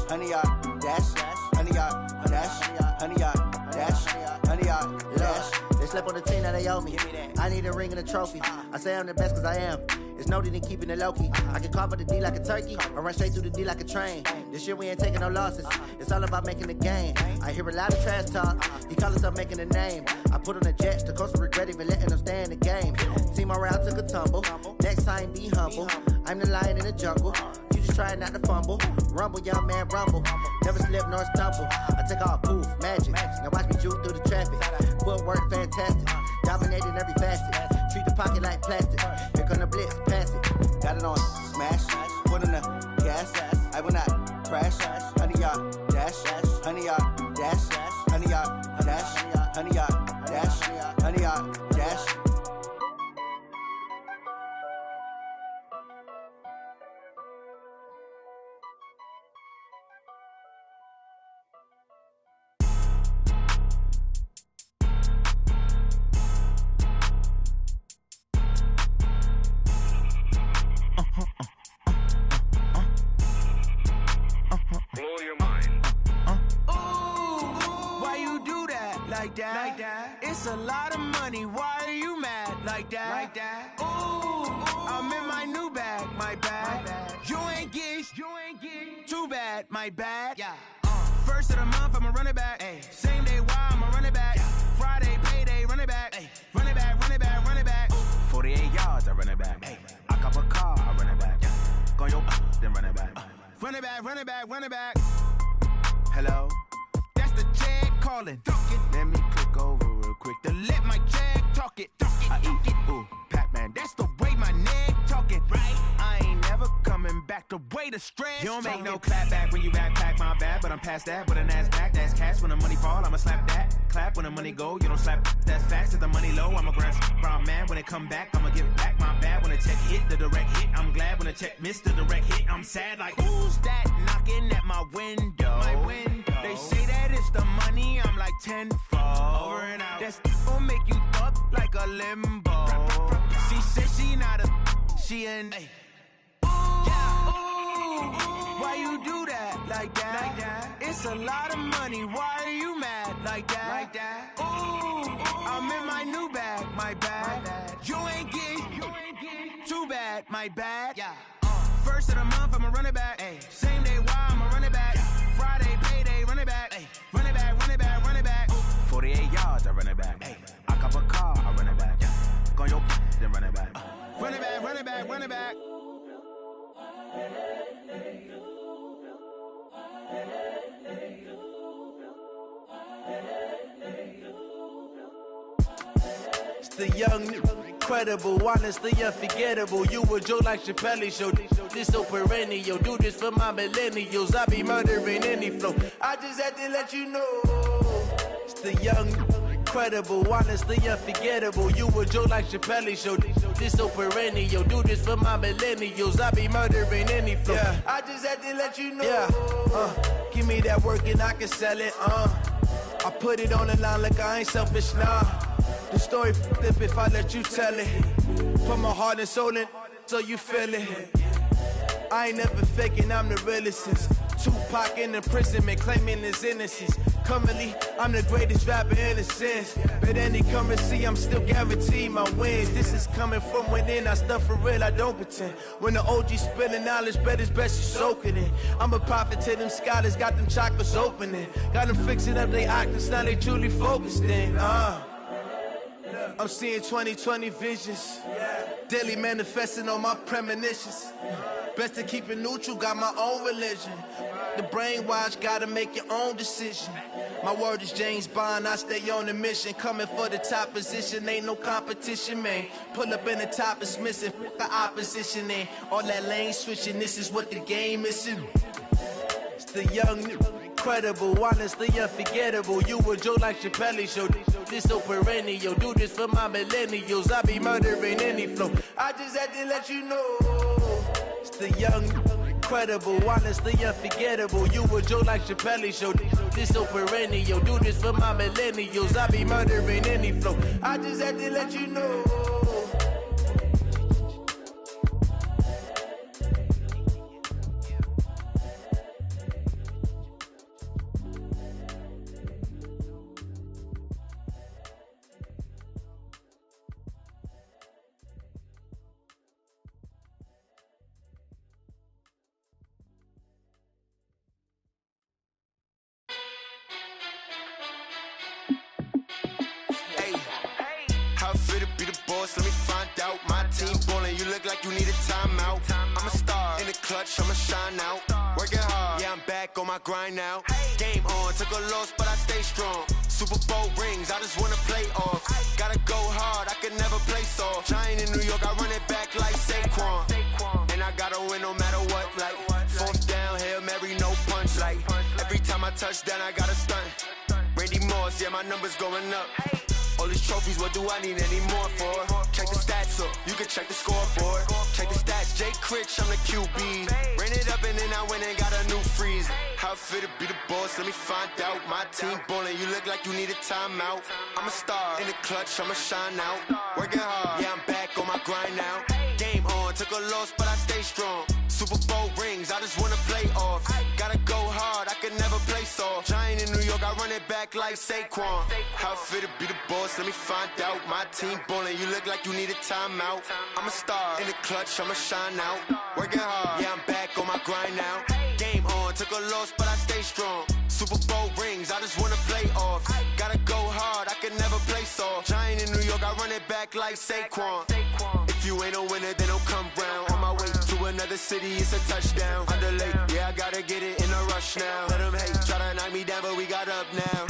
100-yard dash. 100-yard dash. 100-yard dash. 100-yard dash. They slept on the team, now they owe me. I need a ring and a trophy. I say I'm the best cause I am. It's no need in keeping it low-key. I can carve up the D like a turkey, or run straight through the D like a train. This year we ain't taking no losses. It's all about making the game. I hear a lot of trash talk. He call himself making a name. I put on the Jets, the coach will regret even letting them stay in the game. Team around took a tumble. Next time be humble. I'm the lion in the jungle. You just try not to fumble. Rumble, young man, rumble. Never slip nor stumble. I take off, poof, magic. Now watch me juke through the traffic. Footwork fantastic. Dominating every facet. Treat the pocket like plastic. Here come the blitz, pass it. Got it on smash. Foot on the gas. I will not crash. 100-yard dash. 100-yard dash. 100-yard dash. 100-yard dash. 100-yard dash. Like that. It's a lot of money. Why are you mad like that? Ooh, I'm in my new bag. My bad. You ain't get too bad. My bad. Yeah. First of the month, I'ma run it back. Ay. Same day, why I'ma run it back. Yeah. Friday, payday, run it back. Ay. Run it back, run it back, run it back. 48 yards, I run it back. Ay. I cop a car, I run it back. Yeah. Go your then run it back. Run it back, run it back, run it back. Hello? That's the check calling. Let me click over real quick to let my check talk it. I eat it, ooh, Pac-Man. That's the way my neck talking. Right? I ain't never coming back the way the stress. You don't make no clap back when you backpack, my bad. But I'm past that, but an ass back, that's cash. When the money fall, I'ma slap that. Clap when the money go, you don't slap. That's facts. If the money low, I'ma grab brown man. When it come back, I'ma give it back. My bad when the check hit, the direct hit. I'm glad when the check missed the direct hit. I'm sad like, who's that knocking at my window? My window. They say that it's the money, I'm like tenfold. Over and out. That's gon' make you up like a limbo. She said she not a, she an. Ay. Why you do that like that? It's a lot of money. Why are you mad like that? Ooh, I'm in my new bag. My bad. You ain't get too bad. My bad. Yeah. First of the month, I'ma run it back. Ay. Same day, why I'ma run it back. Friday, payday, run it back. Ay. Run it back, run it back, run it back. 48 yards, I run it back. Ay. I cop a car, I run it back. Yeah. Go your then run it back. Run it back, run it back, run it back. It's the young, incredible, honestly unforgettable. You a joke like Chappelle Show. This so perennial. Do this for my millennials. I be murdering any flow. I just had to let you know. It's the young, incredible, honestly unforgettable. You a joke like Chappelle Show. This so perennial. Do this for my millennials. I be murdering any flow. Yeah. I just had to let you know. Yeah. Give me that work and I can sell it. I put it on the line like I ain't selfish, nah. The story flip if I let you tell it. Put my heart and soul in so you feel it. I ain't never faking, I'm the realest since Tupac in imprisonment, claiming his innocence. Currently, I'm the greatest rapper in a sense. But any currency, I'm still guaranteed my wins. This is coming from within, I stuff for real, I don't pretend. When the OG spilling knowledge, bet it's best you soak it in. I'm a prophet to them scholars, got them chakras opening. Got them fixing up their octaves, now they truly focused in. I'm seeing 2020 visions. Daily manifesting on my premonitions. Best to keep it neutral, got my own religion. The brainwash, gotta make your own decision. My word is James Bond, I stay on the mission. Coming for the top position, ain't no competition, man. Pull up in the top, it's missing, the opposition, ain't all that lane switching, this is what the game is. It's the young, incredible, honestly unforgettable. You a Joe like Chappelle show, this so perennial. Do this for my millennials, I be murdering any flow. I just had to let you know. It's the young, incredible, honestly unforgettable. You a Joe like Chappelle show, this so perennial. Do this for my millennials, I be murdering any flow. I just had to let you know. Let me find out. My team ballin', you look like you need a timeout. I'm a star in the clutch, I'ma shine out. Working hard, yeah, I'm back on my grind now. Game on, took a loss, but I stay strong. Super Bowl rings, I just wanna play off. Gotta go hard, I can never play soft. Giant in New York, I run it back like Saquon. And I gotta win no matter what, like fourth down, Hail Mary, no punch. Like every time I touch down, I gotta stunt. Randy Moss, yeah, my numbers going up. All these trophies, what do I need any more for? Check the stats up, you can check the scoreboard. Check the stats, Jay Critch, I'm the QB. Ran it up and then I went and got a new freeze. How it feel to be the boss, let me find out. My team ballin', you look like you need a timeout. I'm a star in the clutch, I'ma shine out. Working hard, yeah, I'm back on my grind now. Game on, took a loss, but I stay strong. Super Bowl rings, I just wanna play off. Gotta go hard, I can never play soft. Giant in New York, I run it back like Saquon. How it feel to be the boss, let me find out. My team ballin', you look like you need a timeout. I'm a star in the clutch, I'ma shine out. Working hard, yeah, I'm back on my grind now. Game on, took a loss, but I stay strong. Super Bowl rings, I just wanna play off. Gotta go hard, I can never play soft. Giant in New York, I run it back like Saquon. If you ain't a winner, then don't come round. On my way to another city, it's a touchdown. Underlay, yeah, I gotta get it in a rush now. Let them hate, try to knock me down, but we got up now.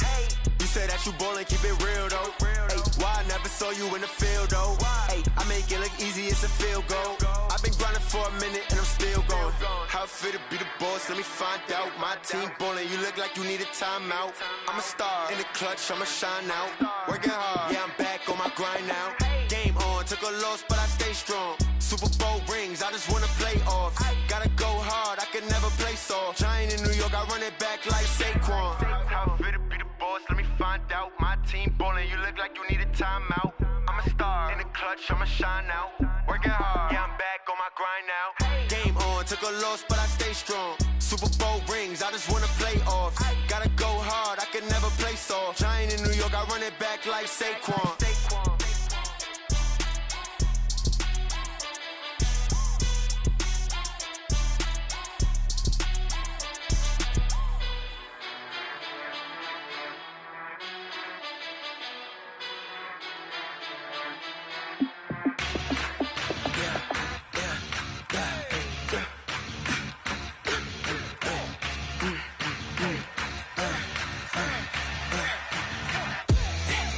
You say that you ballin', keep it real though. Hey, why I never saw you in the field though? Hey, I make it look easy, it's a field goal. I've been grinding for a minute and I'm still going. How it feel to be the boss, let me find out. My team ballin', you look like you need a timeout. I'm a star in the clutch, I'ma shine out. Working hard, yeah, I'm back on my grind now. Game on, took a loss, but I stay strong. Super Bowl rings, I just wanna play off. Gotta go hard, I can never play soft. Giant in New York, I run it back like Saquon. How it feel to be the boss, let me find out. My team ballin', you look like you need a timeout. I'm a star in the clutch, I'ma shine out. Working hard, yeah, I'm back on my grind now. Game on, took a loss, but I stay strong. Super Bowl rings, I just wanna play off. Gotta go hard, I can never play soft. Giant in New York, I run it back like Saquon.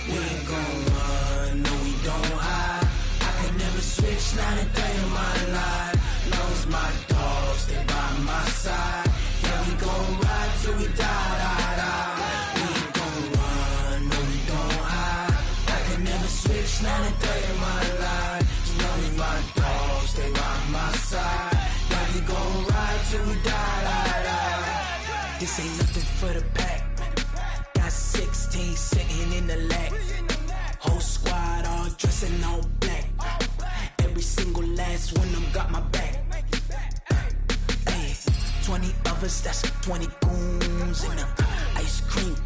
We ain't gon'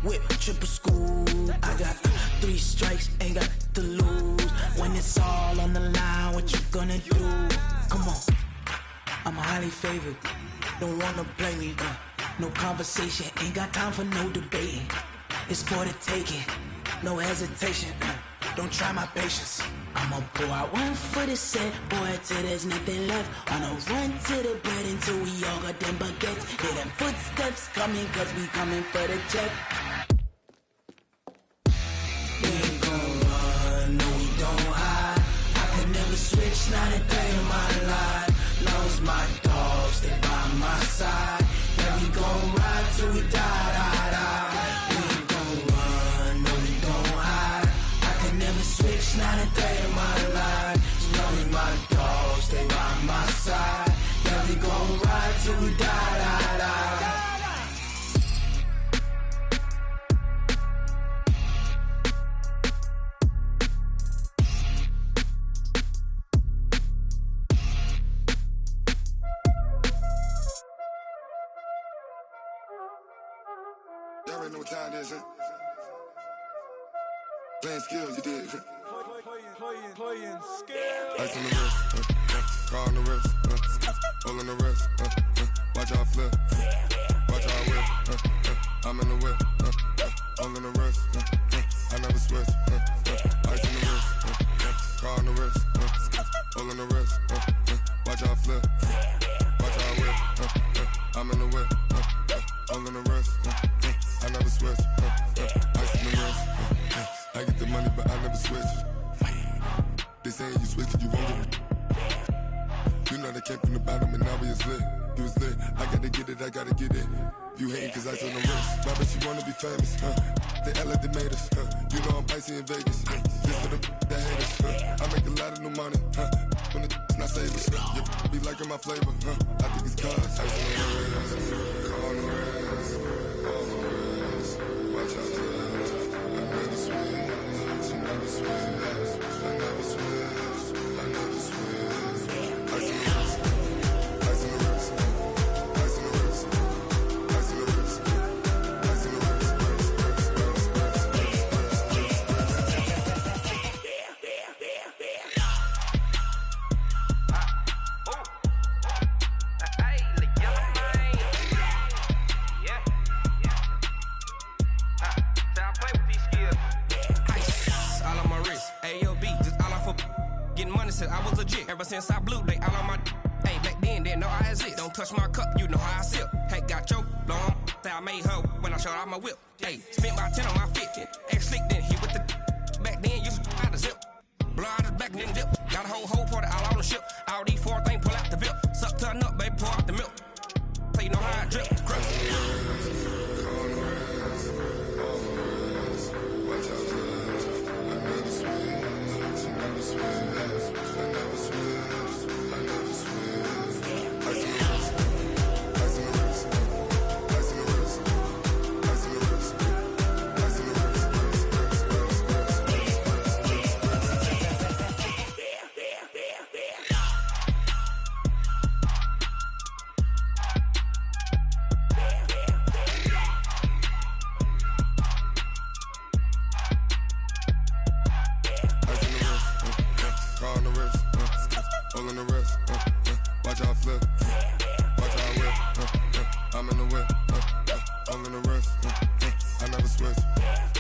whip, triple school. I got 3 strikes, ain't got to lose. When it's all on the line, what you gonna do? Come on, I'm highly favored. Don't wanna play me, no conversation, ain't got time for no debating. It's for the taking, no hesitation. Don't try my patience. I'ma pour out one for the set, boy, till there's nothing left. On a run to the bread until we all got them baguettes. Hear them footsteps coming, cause we coming for the check. We ain't gon' run, no we don't hide. I can never switch, not a day in my life. Long as my dogs stay by my side. Yeah, we gon' ride till we die, die, die. We ain't gon' run, no we don't hide. I can never switch, not a day in my life. As long as my dogs stay by my side. Yeah, we gon' ride till we die, die, die. Y'all already know what time it is, huh? Playing skills, you did. Playing skills. Ice on the wrist, car on the wrist, all on the wrist, watch how I flip, watch how I whip, I'm in the whip, all on the wrist, I never switch, ice on the wrist, car on the wrist, all on the wrist, watch how I flip, watch how I whip, I'm in the whip, all on the wrist, I never switch, ice on the wrist, I get the money but I never switch. They saying you switch and you won't get it. You know they came from the bottom and now we is lit. You was lit, I gotta get it, I gotta get it. You hating cause ice on the wrist. My bitch, you wanna be famous, They act like they made us, You know I'm icy in Vegas, This for the that hate us, I make a lot of new money, When it's not savers, You be liking my flavor, I think it's cause ice on the wrist, on the wrist, on the wrist. Watch out, I never switch, I never switch, I never switch, I never switch. Ice on the wrist, ice on the wrist, ice on the wrist, ice on the wrist, ice on the wrist, Getting money since I was legit. Ever since I blew, they all on my. Hey, back then, didn't know I exist. Don't touch my cup, you know how I sip. Hey, got your long. Say I made her when I showed out my whip. Hey, spent my 10 on my fit. Ex-slick, then hit with the. Back then, used to out the zip. Blow out his back and then dip. Got a whole party all on the ship. All these 4 things, pull out the VIP. Suck to a nut, baby, pour out the milk. So you know how I drip. Watch how I flip, watch how I whip, I'm in the whip, all in the wrist, I never switch.